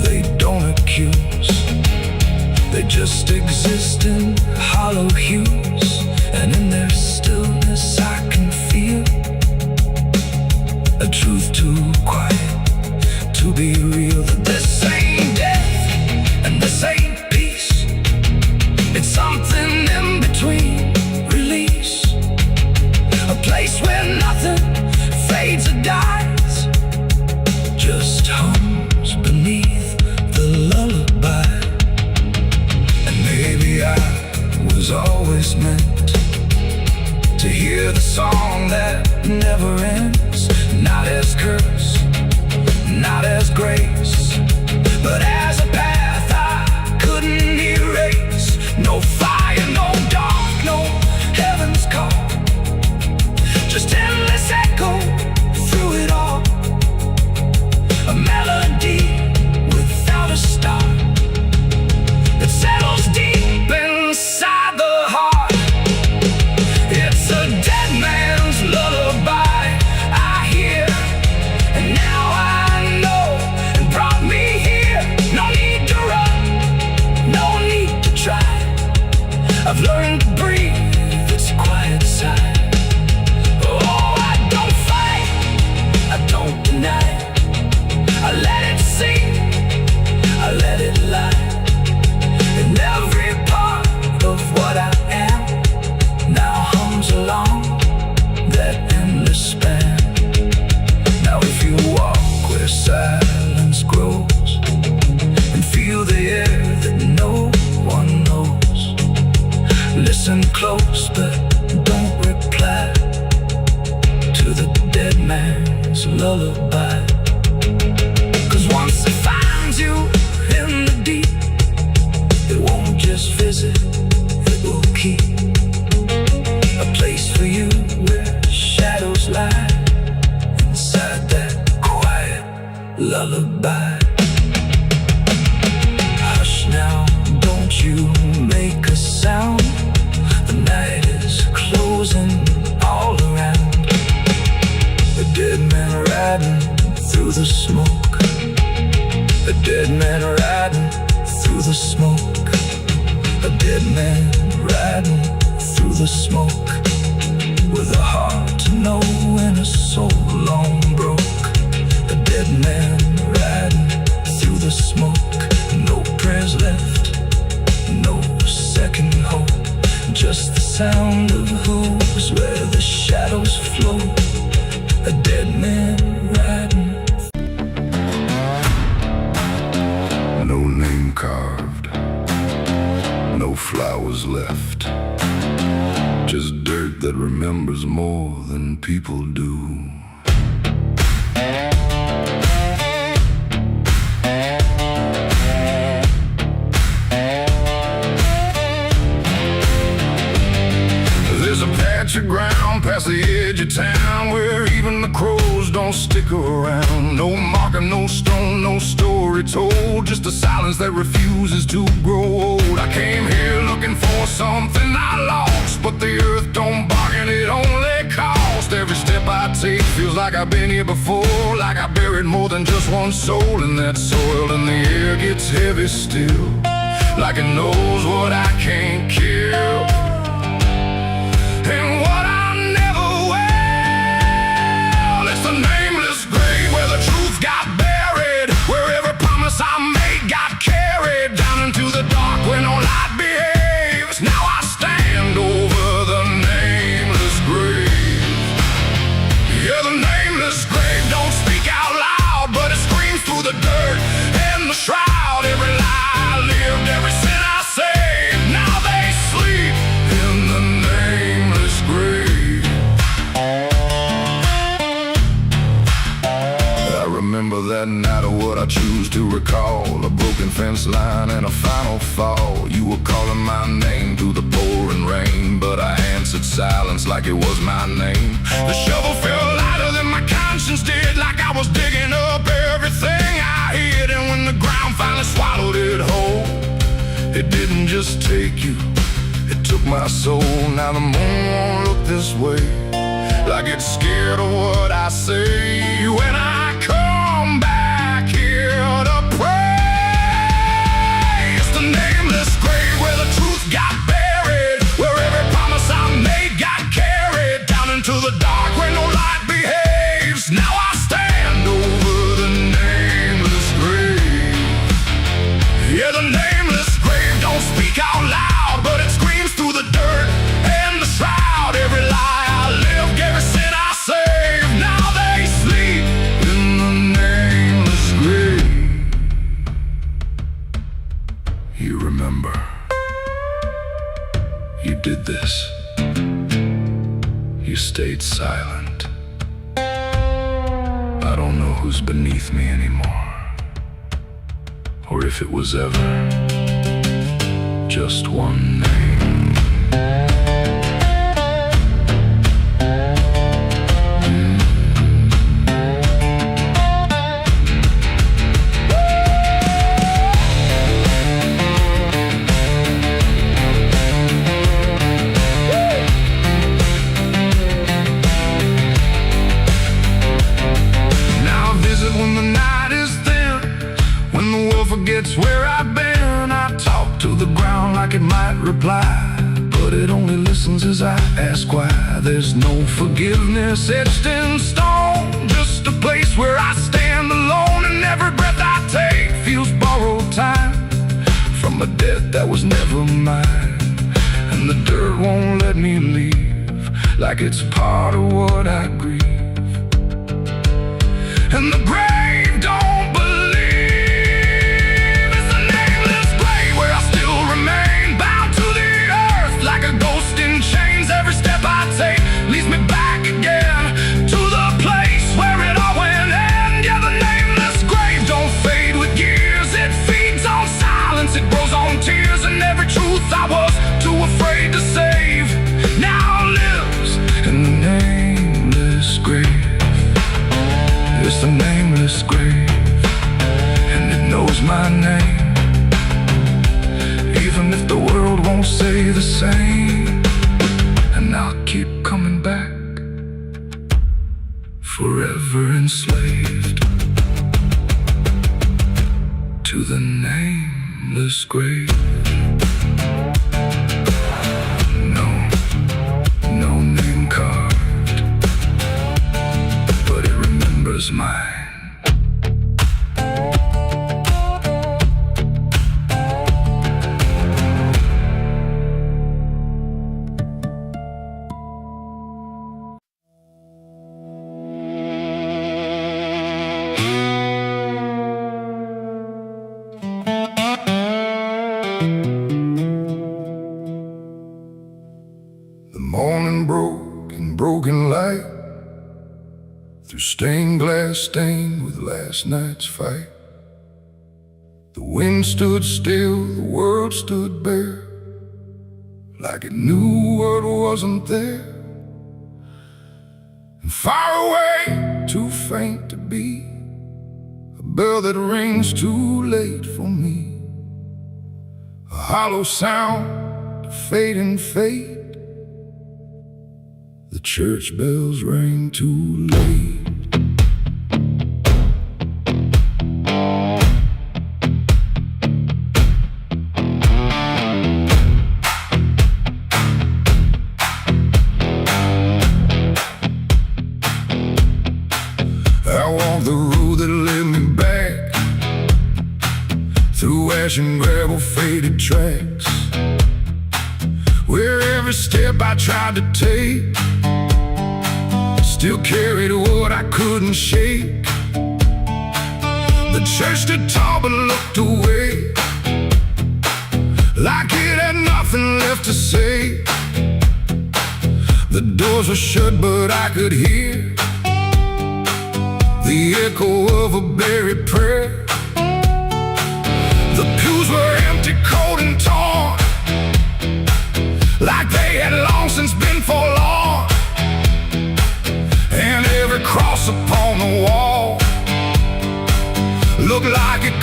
they don't accuse, they just exist in hollow hues. And in their stillness I can feel a truth too quiet to be real. That this ain't death and this ain't peace, it's something in between. Release, a place where nothing fades or dies, just hums beneath the lullaby. And maybe I was always meant to hear the song that never ends, not as curse, not as grace, but as a path I couldn't erase. No fire, no dark, no heaven's call, just endless echo through it all. A melody without a start that settles deep inside the heart. It's a dead man's lullaby I hear, and now I know it brought me here. No need to run, no need to try. I've learned to breathe its quiet side. Oh, I don't fight, I don't deny. I let it sing, I let it lie. And every part of what I am now hums along that endless span. Now if you walk where silence grows and feel the air that no one knows, listen close but don't reply to the dead man's lullaby. 'Cause once it finds you in the deep, it won't just visit, it will keep a place for you where shadows lie inside that quiet lullaby. Hush now, don't you make a sound, the night is closing all around. A dead man riding through the smoke, a dead man riding through the smoke, a dead man riding through the smoke, with a heart to know and a soul long broke. A dead man riding through the smoke, no prayers left, no second hope, just the sound of hooves where the shadows flow. A dead man riding. No name carved, no flowers left, just dirt that remembers more than people do. There's a patch of ground past the edge of town where even the crows don't stick around. No marker, no stone, no story told, just a silence that refuses to grow old. I came here looking for something I lost, but the earth don't bargain, it only costs. Every step I take feels like I've been here before, like I buried more than just one soul in that soil. And the air gets heavy still, like it knows what I can't kill, and what I never will. It's the nameless grave where the truth got buried, where every promise I made got carried down into the dark where no light behaves. Now I stand over the nameless grave. Yeah, the nameless grave don't speak out loud, but it screams through the dirt and the shroud. Every lie I lived, every sin I saved, now they sleep in the nameless grave. I remember that night of what I choose to recall, a broken fence line and a final fall. You were calling my name through the pouring rain, but I answered silence like it was my name. The shovel felt lighter than my conscience did, like I was digging up everything I hid. it, and when the ground finally swallowed it whole, it didn't just take you, it took my soul. Now the moon won't look this way, like it's scared of what I say when I come back here to pray. It's the nameless grave where the truth got buried, where every promise I made got carried down into the dark where no light behaves. Now I stand over the nameless grave. Yeah, the nameless grave don't speak out loud, but it screams through the dirt and the shroud. Every lie I lived, every sin I saved, now they sleep in the nameless grave. You remember, you did this. You stayed silent. I don't know who's beneath me anymore, or if it was ever just one name. Now I visit when the night is thin, when the world forgets where I've been. I talk to the ground like it might reply, but it only listens as I ask why. There's no forgiveness etched in stone, just a place where I stand alone, and every breath I take feels borrowed time from a debt that was never mine. And the dirt won't let me leave, like it's part of what I grieve. And the grave don't believe. It's the nameless grave where I still remain, bound to the earth like a ghost in chains. Every step I take leads me back again to the place where it all went end. Yeah, the nameless grave don't fade with years. It feeds on silence, it grows on tears, and every truth I was too afraid to save now lives in the nameless grave. It's the nameless grave, and it knows my name, even if the world won't say the same. And I'll keep coming back, forever enslaved to the nameless grave. No name carved, but it remembers mine. The morning broke in broken light, through stained glass stained with last night's fight. The wind stood still, the world stood bare, like it knew what wasn't there. And far away, too faint to be, a bell that rings too late for me, a hollow sound, a fading fate. The church bells rang too late. I walked the road that led me back, through ash and gravel faded tracks, where every step I tried to take still carried what I couldn't shake. The church stood tall but looked away, like it had nothing left to say. The doors were shut but I could hear the echo of a buried prayer. The pews were empty, cold and torn, like they had long since been forlorn. And every cross upon the wall looked like it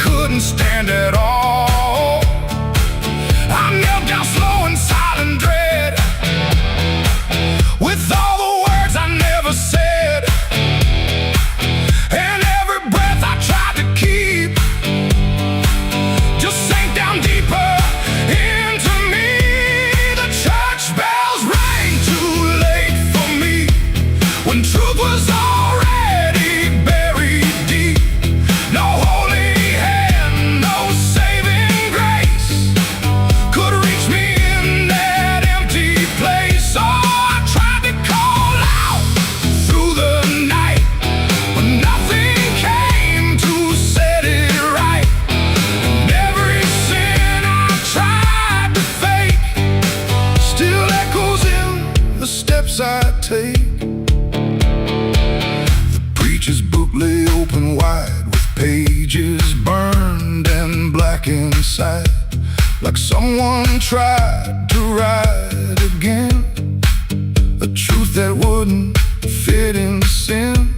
inside, like someone tried to write again a truth that wouldn't fit in sin.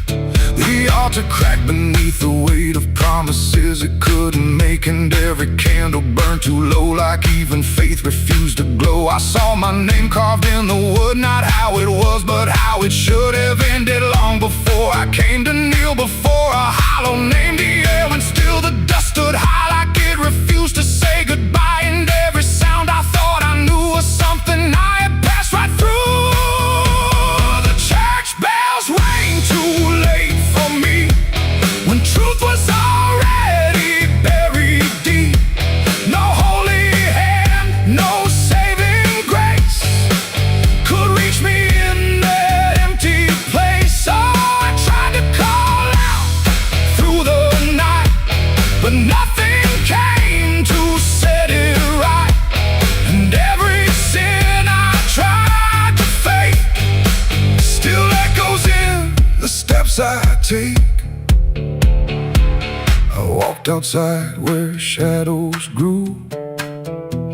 The altar cracked beneath the weight of promises it couldn't make, and every candle burned too low, like even faith refused to glow. I saw my name carved in the wood, not how it was, but how it should have ended long before I came to kneel before a hollow name. The air and still the dust stood high, like it refused to say goodbye, and every sound I thought I knew was something I had passed right through. The church bells rang too late for me, when truth was already buried deep. No holy hand, no saving grace could reach me in that empty place. Oh, I tried to call out through the night, but nothing came to set it right. And every sin I tried to fake still echoes in the steps I take. I walked outside where shadows grew,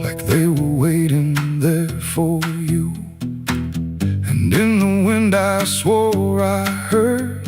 like they were waiting there for you. And in the wind I swore I heard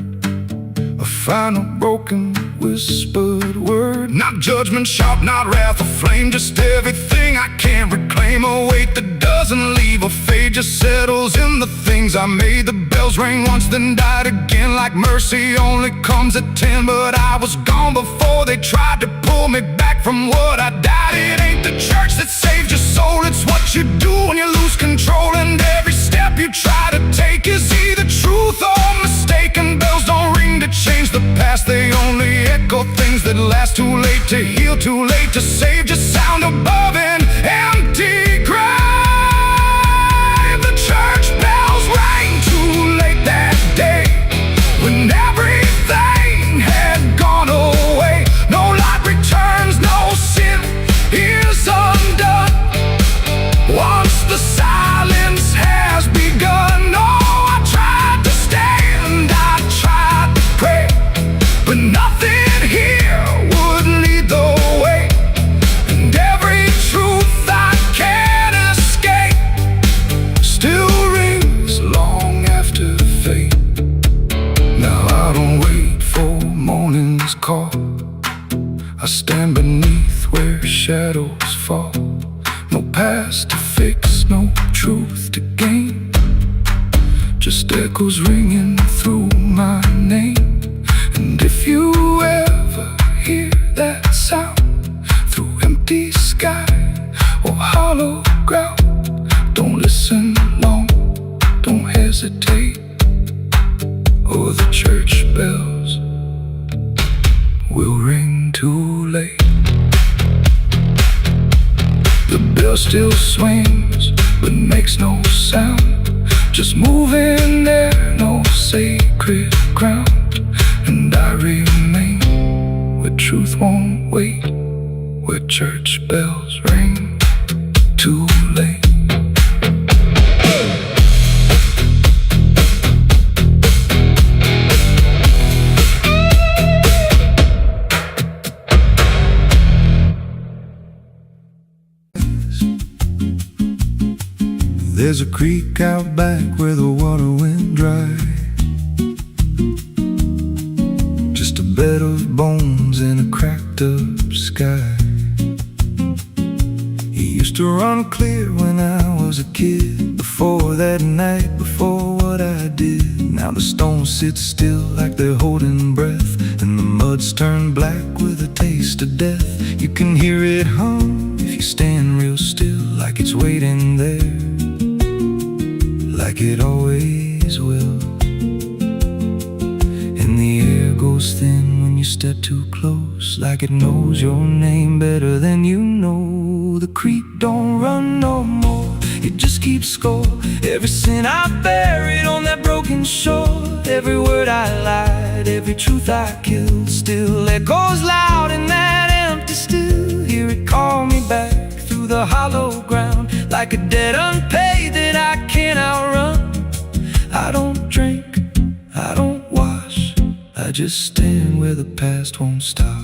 a final broken whispered word. Not judgment sharp, not wrath or flame, just everything I can't reclaim. A weight that doesn't leave a fade, just settles in the things I made. The bells rang once, then died again, like mercy only comes at 10. But I was gone before they tried to pull me back from what I died. It ain't the church that saves your soul, it's what you do when you lose control. And every step you try to take is either truth or mistaken. Bells don't ring to change the past, they only echo things that last. Too late to heal, too late to save, just sound above an empty grave. The church bells rang too late that day, when everything had gone away. No light returns, no sin is undone once the silence has begun. Oh, I tried to stand, I tried to pray, but nothing here would lead the way. And every truth I can't escape still rings long after fate. Now I don't wait for morning's call, I stand beneath where shadows fall. No past to fix, no truth to gain, just echoes ringing through my name. And if you ever hear that sound through empty sky or hollow ground, don't listen long, don't hesitate, or the church bells will ring too late. The bell still swings, but makes no sound, just moving there, no sacred ground. And I remain where truth won't wait, where church bells ring too late. There's a creek out back where the water went dry, just a bed of bones in a cracked up sky. He used to run clear when I was a kid, before that night, before what I did. Now the stones sit still like they're holding breath, and the mud's turned black with a taste of death. You can hear it hum if you stand real still, like it's waiting there, like it always will. And the air goes thin when you step too close, like it knows your name better than you know. The creek don't run no more, it just keeps score. Every sin I buried on that broken shore, every word I lied, every truth I killed, still echoes loud in that empty still. Hear it call me back through the hollow ground, like a debt unpaid that I can't outrun. I don't drink, I don't wash, I just stand where the past won't stop.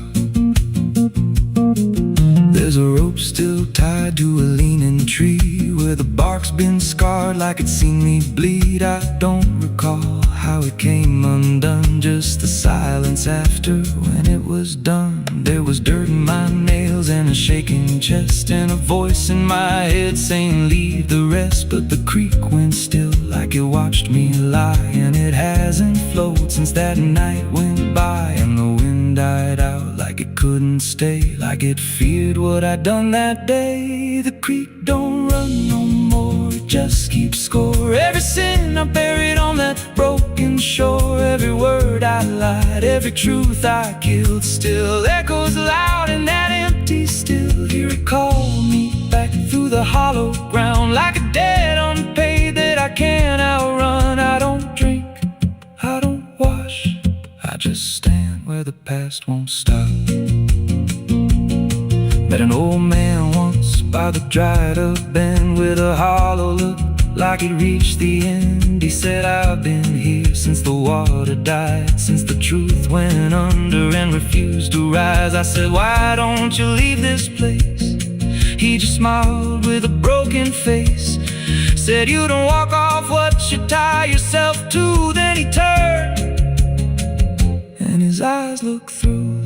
There's a rope still tied to a leaning tree, where the bark's been scarred like it's seen me bleed. I don't recall how it came undone, just the silence after when it was done. There was dirt in my nails and a shaking chest, and a voice in my head saying leave the rest. But the creek went still like it watched me lie, and it hasn't flowed since that night went by. And the wind died out like it couldn't stay, like it feared what I'd done that day. The creek don't run no more, it just keeps score. Every sin I buried on that broken shore, every word I lied, every truth I killed, still echoes loud in that empty still. He recalled me back through the hollow ground, like a debt unpaid that I can't outrun. I don't drink, I don't wash, I just stand where the past won't stop. Met an old man once by the dried up bend, with a hollow look like it reached the end. He said, I've been here since the water died, since the truth went under and refused to rise. I said, why don't you leave this place? He just smiled with a broken face, said, you don't walk off what you tie yourself to. Then he turned and his eyes looked through,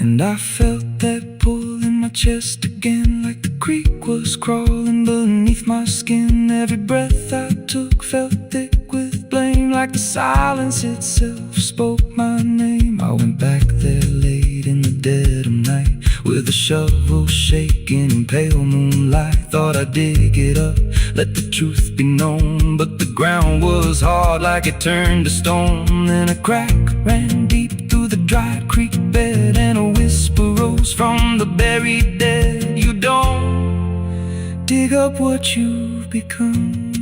and I felt that pull in my chest again, like the creek was crawling beneath my skin. Every breath I took felt thick with blame, like the silence itself spoke my name. I went back there late in the dead of night, with a shovel shaking in pale moonlight. Thought I'd dig it up, let the truth be known, but the ground was hard like it turned to stone. Then a crack ran deep through the dried creek bed, and a whisper rose from the buried dead. You don't dig up what you've become.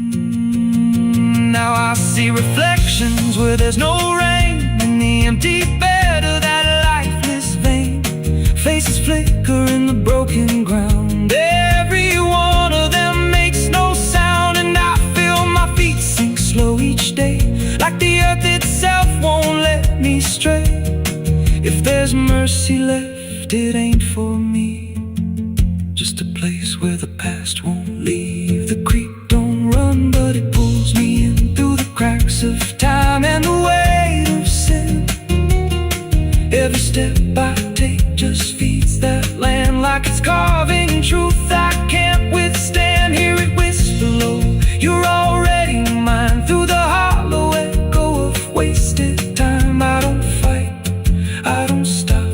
Now I see reflections where there's no rain, in the empty bed of that lifeless vein. Faces flicker in the broken ground, every one of them makes no sound. And I feel my feet sink slow each day, like the earth itself won't let me stray. If there's mercy left, it ain't for me, just a place where the past won't leave. The creek don't run, but it pulls me in through the cracks of time and the weight of sin. Every step I take just feeds that land, like it's carving truth I can't withstand. Hear it whisper low, you're already mine, through the hollow echo of wasted time. I don't fight, I don't stop,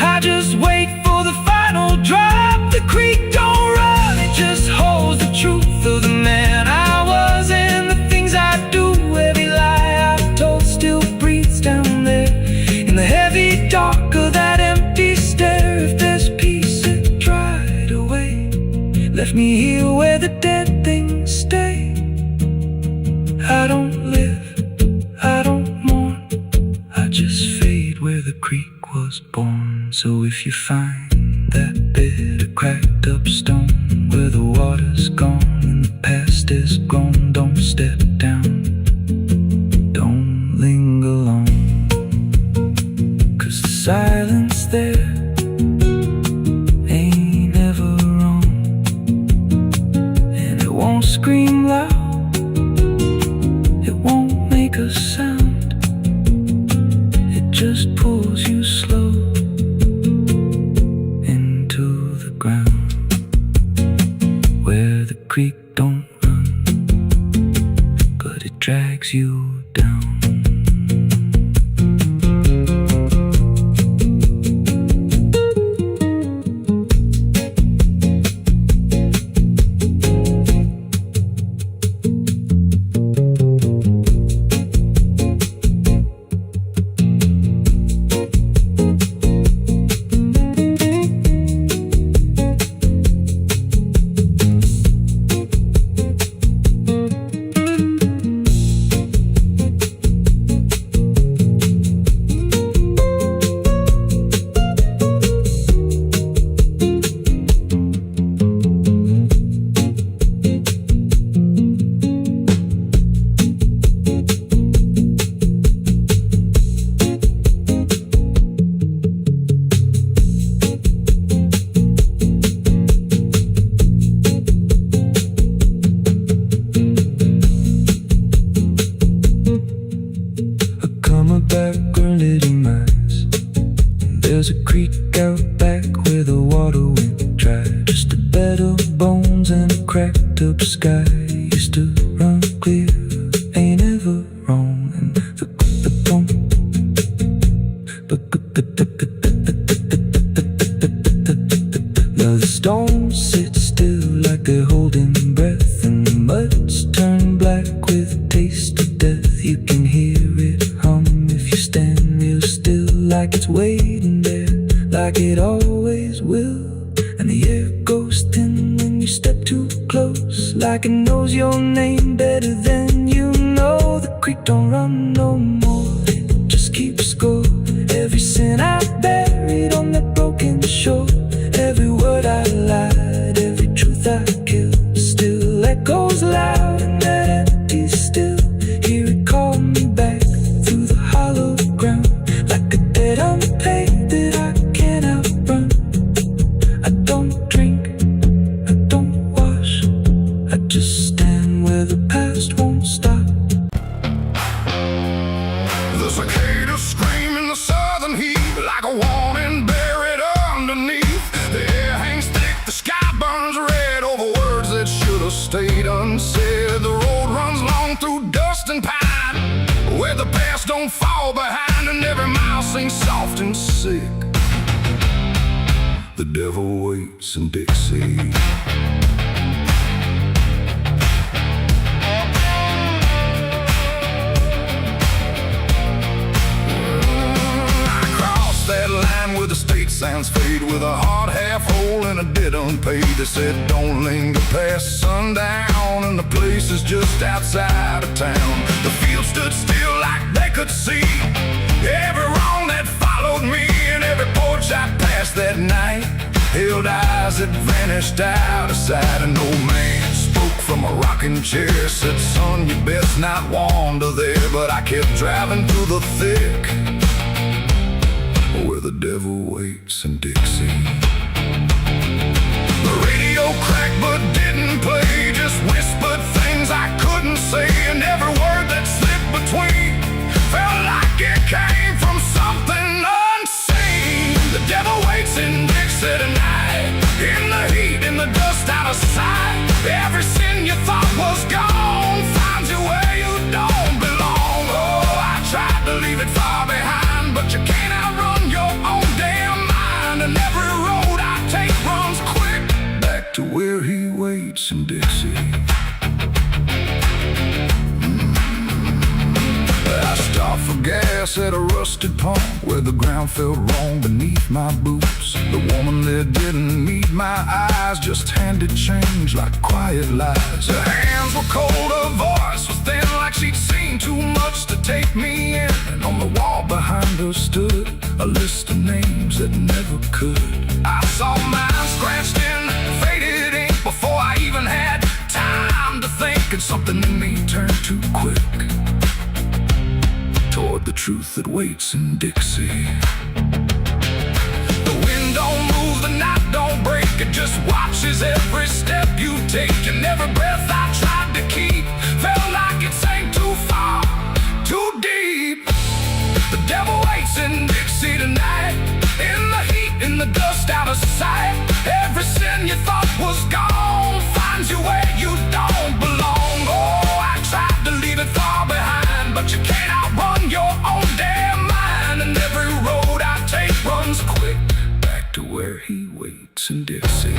I just wait for the final drop. The creek don't run, it just holds the truth of the man I was and the things I do. Every lie I've told still breathes down there in the heavy dark of that empty stare. If there's peace, it dried away, left me here where the dead things stay. I don't live, I don't mourn, I just fade where the creek was born. So if you find that bit of cracked up stone, where the water's gone and the past is gone, don't step down, don't linger long, 'cause the silence there ain't ever wrong, and it won't scream loud, it won't make a sound, it just pulls you slow into the ground. Where the creek don't run, but it drags you down. bed of bones and a cracked up sky. Used to run clear, ain't ever wrong. And the bone. The stones sit still like they're holding breath, and the mud's turned black with a taste of death. You can hear it hum if you stand real still, like it's waiting there, like it always will. And the air goes thin when you step too close, like it knows your name better than you know. The creek don't run no more, it just keeps score. Every sin I buried on that broken shore, every word I lied, every truth I killed, still echoes loud in that empty still. Hear it call me back through the hollow ground, like a debt unpaid that I can't outrun. I don't drink, I don't wash, I just stand where the past won't stop. The cicadas scream in the southern heat, like a warning buried underneath. The air hangs thick, the sky burns red over words that should have stayed unsaid. The road runs long through dust and pine, where the past don't fall behind, and every mile sings soft and sick. The devil waits in Dixie. That line where the state signs fade, with a hard half hole and a debt unpaid. They said don't linger past sundown, and the place is just outside of town. The field stood still like they could see every wrong that followed me, and every porch I passed that night held eyes that vanished out of sight. An old man spoke from a rocking chair, said son, you best not wander there. But I kept driving through the thick, where the devil waits in Dixie. The radio cracked but didn't play, just whispered things I couldn't say, and every word that slipped between felt like it came from something unseen. The devil waits in Dixie tonight, in the heat, in the dust, out of sight. Every sin you thought was gone finds you where you don't belong. Oh, I tried to leave it far behind, but you can't outrun your own damn mind. And every road I take runs quick back to where he waits in Dixie. I stopped for gas at a rusted pump, where the ground felt wrong beneath my boots. The woman there didn't meet my eyes, just handed change like quiet lies. Her hands were cold, her voice was thin, like she'd seen too much to take me in. And on the wall behind her stood a list of names that never could. I saw mine scratched in faded ink before I even had time to think, and something in me turned too quick toward the truth that waits in Dixie. The wind don't move, the night don't break, it just watches every step you take. And every breath I tried to keep felt like it sank too far, too deep. The devil waits in Dixie tonight, in the heat, in the dust, out of sight. Every sin you thought was gone finds you where you don't belong. Oh, I tried to leave it far behind, but you can't outrun your own damn mind. And every road I take runs quick back to where he waits in Dixie.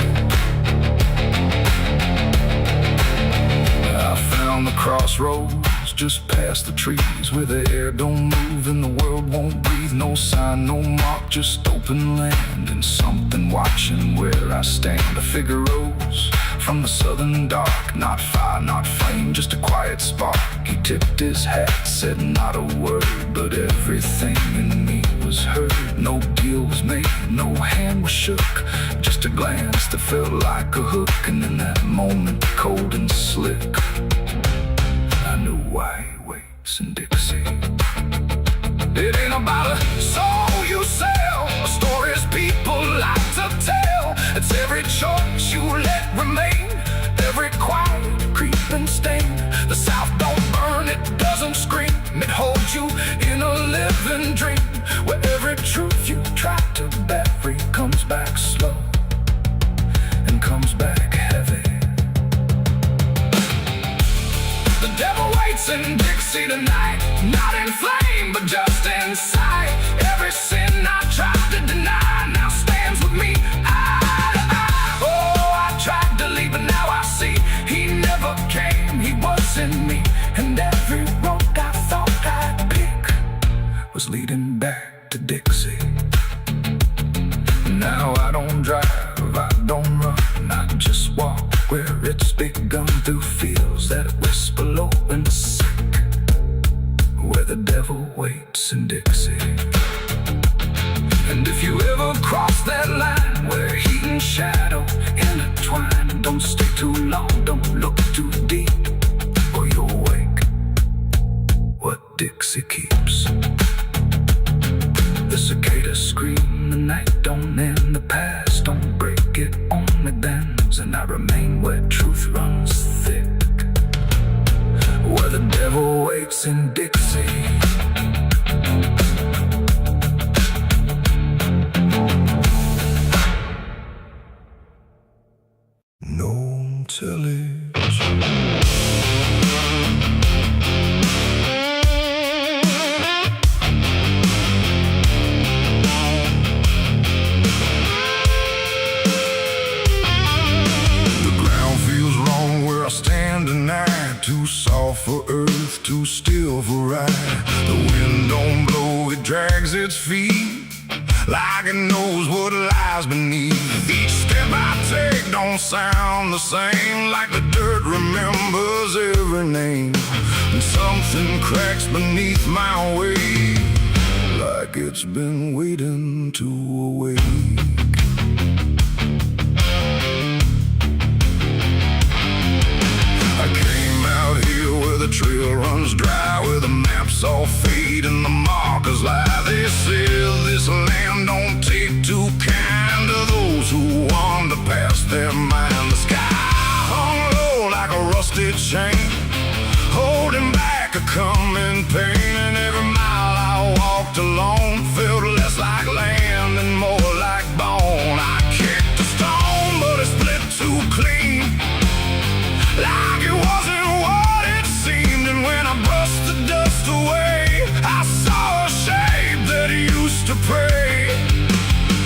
I found the crossroads just past the trees, where the air don't move and the world won't breathe. No sign, no mark, just open land, and something watching where I stand. A figure rose from the southern dark, not fire, not flame, just a quiet spark. He tipped his hat, said not a word, but everything in me was heard. No deal was made, no hand was shook, just a glance that felt like a hook. And in that moment, cold and slick, I knew why he waits in Dixie. It ain't about a soul you sell, stories people like to tell. It's every choice you let remain, every quiet creeping stain. The South don't burn, it doesn't scream, it holds you in a living dream, where every truth you try to bury comes back slow and comes back the night, not in flame, but just in sight. Every sin I tried to deny now stands with me eye to eye. Oh, I tried to leave, but now I see he never came, he was in me. And every road I thought I'd pick was leading back to Dixie. Now I don't drive, I don't run, I just walk where it's begun, through fields that whisper low and sick, where the devil waits in Dixie. And if you ever cross that line where heat and shadow intertwine, don't stay too long, don't look too deep, or you'll wake what Dixie keeps. The cicadas scream, the night don't end, the past don't break, it only bends, and I remain where truth runs thick, where the devil waits in Dixie. No television. Too soft for earth, too still for ride. The wind don't blow, it drags its feet like it knows what lies beneath. Each step I take don't sound the same, like the dirt remembers every name. And something cracks beneath my weight, like it's been waiting to awake. The trail runs dry, where the maps all fade and the markers lie. They say this land don't take too kind to those who wander past their mind. The sky hung low like a rusty chain, holding back a coming pain. And every mile I walked alone felt less like land and more like bone. I kicked a stone, but it split too clean, like it wasn't what. And when I brushed the dust away, I saw a shape that used to pray.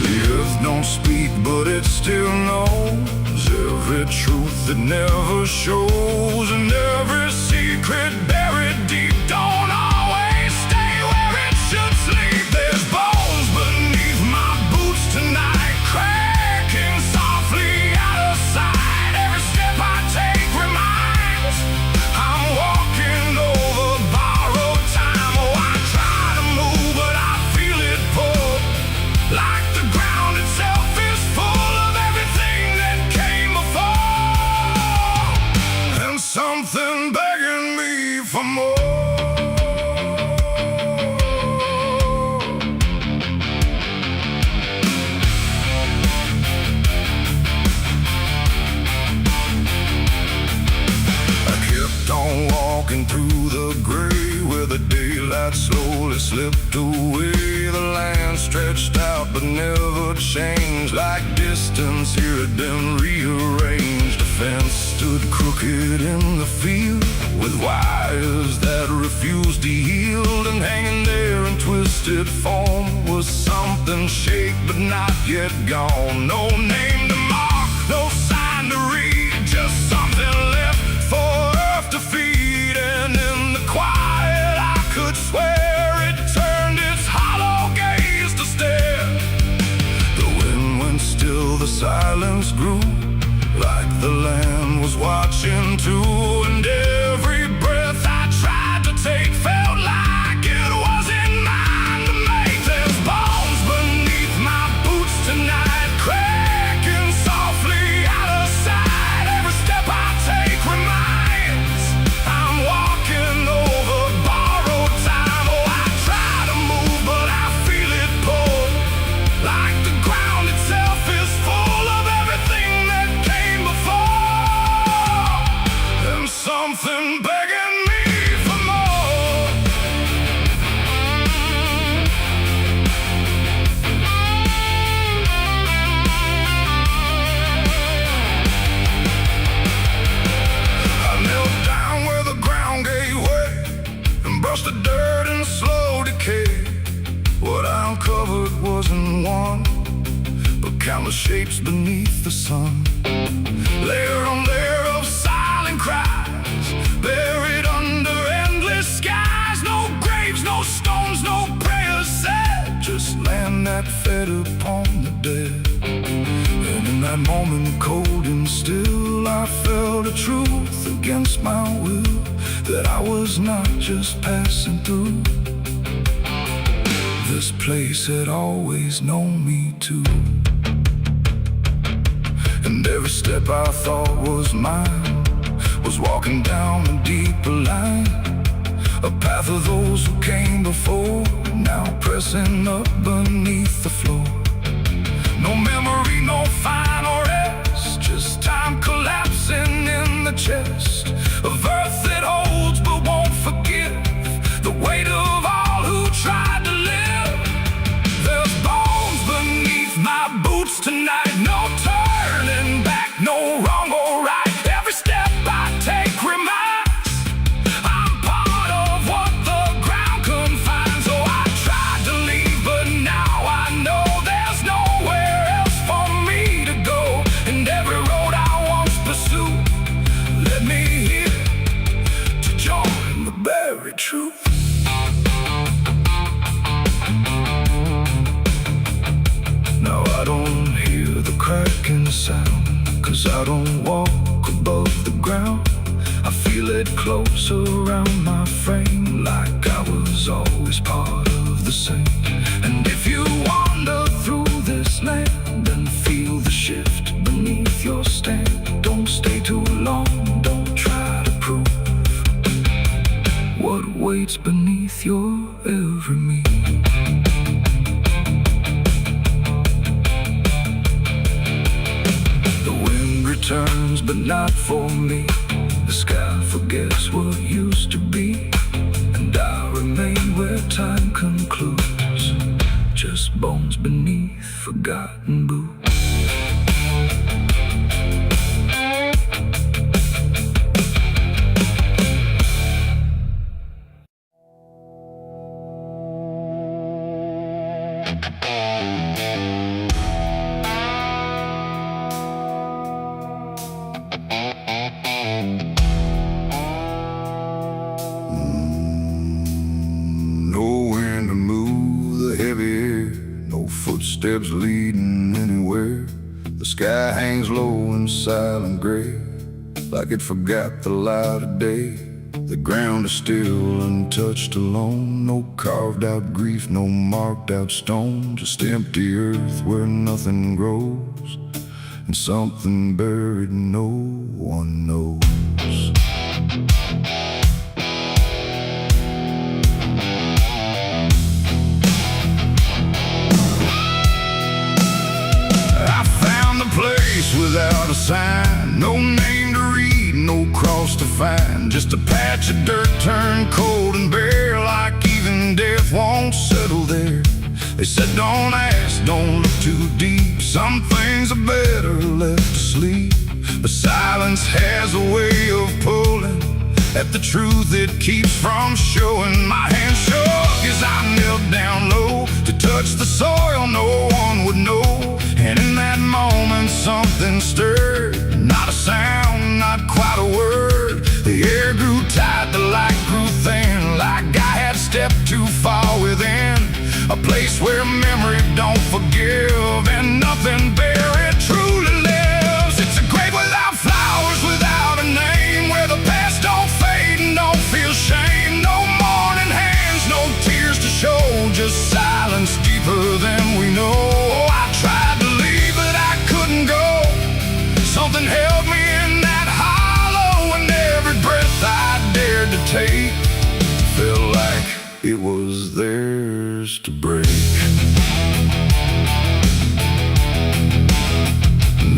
The earth don't speak, but it still knows every truth that never shows, and every secret buried deep don't always stay where it should sleep. There's bones beneath my boots tonight, cracking softly out of sight. Every step I take reminds I'm walking over borrowed time. Oh, I try to move, but I feel it pull, like the ground itself is full of everything that came before, and something begging me for more. On walking through the gray, where the daylight slowly slipped away. The land stretched out but never changed, like distance here had been rearranged. A fence stood crooked in the field, with wires that refused to yield. And hanging there in twisted form was something shaped but not yet gone. No name to mark, no sign to read, just something left for to feed. And in the quiet I could swear it turned its hollow gaze to stare. The wind went still, the silence grew, like the land was watching too. And every breath I tried to take felt like it wasn't mine to make. There's bones beneath my boots tonight, cracking softly out of sight. Every step I take reminds I'm walking over borrowed time. Oh, I try to move, but I feel it pull, like the ground itself is full of everything that came before, and something begging shapes beneath the sun. Layer on layer of silent cries, buried under endless skies. No graves, no stones, no prayers said, just land that fed upon the dead. And in that moment, cold and still, I felt a truth against my will, that I was not just passing through. This place had always known me too. And every step I thought was mine was walking down a deeper line, a path of those who came before, now pressing up beneath the floor. No memory, no final rest, just time collapsing in the chest of earth that holds but won't forgive the weight of all who tried to live. There's bones beneath my boots tonight, no turning back, no wrong or right. Every step I take reminds I'm part of what the ground confines. So I tried to leave, but now I know there's nowhere else for me to go. And every road I once pursued led me here to join the buried truth. Now I don't hear the cracking sound, 'cause I don't walk above the ground. I feel it close around my frame, like I was always part of the same. And if you wander through this land and feel the shift beneath your stand, don't stay too long, don't try to prove what waits beneath your every move. Turns, but not for me. The sky forgets what used to be, and I remain where time concludes, just bones beneath forgotten boots. Footsteps leading anywhere. The sky hangs low in silent gray, like it forgot the light of day. The ground is still untouched alone, no carved out grief, no marked out stone, just empty earth where nothing grows, and something buried no one knows. Without a sign, no name to read, no cross to find, just a patch of dirt turned cold and bare, like even death won't settle there. They said don't ask, don't look too deep, some things are better left asleep. But silence has a way of pulling at the truth it keeps from showing. My hand shook as I knelt down low to touch the soil no one would know. And in that moment something stirred, not a sound, not quite a word. The air grew tight, the light grew thin, like I had stepped too far within a place where memory don't forgive, and nothing buried truly lives. It's a grave without flowers, without a name, where the past don't fade and don't feel shame. No mourning hands, no tears to show, just silence deeper than we know. I tried to leave, but I couldn't go. Something held me in that hollow, and every breath I dared to take felt like it was theirs to break.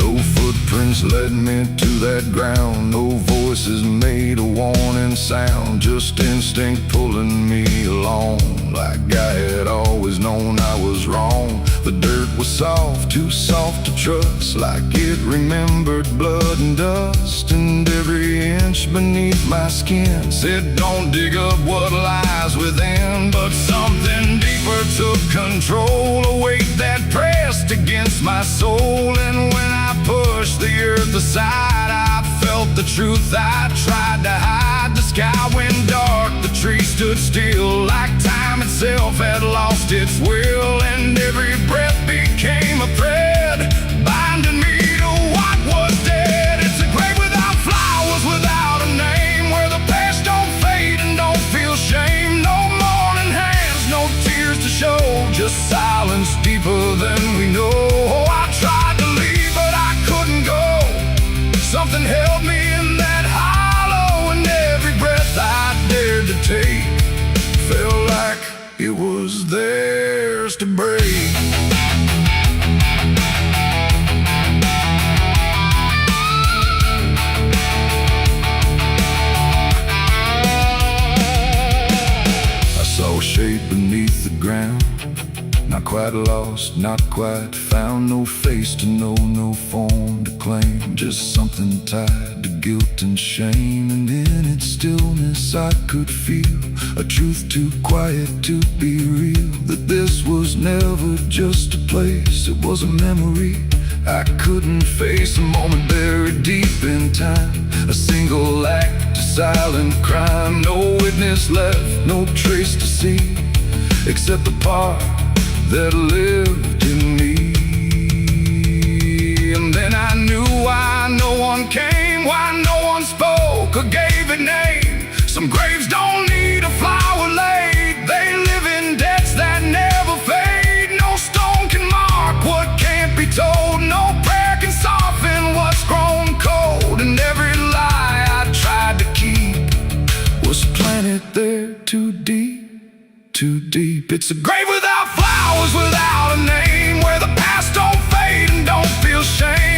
No footprints silence led me to that ground. No voices made a warning sound, just instinct pulling me along. Like I had always known I was wrong. The dirt was soft, too soft to trust, like it remembered blood and dust. And every inch beneath my skin said, don't dig up what lies within. But something deeper took control, a weight that pressed against my soul. And when I pushed the earth aside, I felt the truth I tried to hide. The sky went dark, the trees stood still, like time itself had lost its will. And every breath became a thread, binding me to what was dead. It's a grave without flowers, without a name, where the past don't fade and don't feel shame. No mourning hands, no tears to show, just silence deeper than we know. Oh, I tried to leave, but I couldn't go. Something held me in that hollow, and every breath I dared to take felt like it was theirs to break. I saw a shape beneath the ground, not quite lost, not quite found. No face to know, no form to claim, just something tied to guilt and shame. And in its stillness I could feel a truth too quiet to be real, that this was never just a place, it was a memory I couldn't face. A moment buried deep in time, a single act, a silent crime. No witness left, no trace to see, except the part that lived in me. And then I knew why no one came, why no one spoke or gave a name. Some graves don't need a flower laid, they live in debts that never fade. No stone can mark what can't be told, no prayer can soften what's grown cold. And every lie I tried to keep was planted there too deep, too deep. It's a grave without flowers, without a name, where the past don't fade and don't feel shame.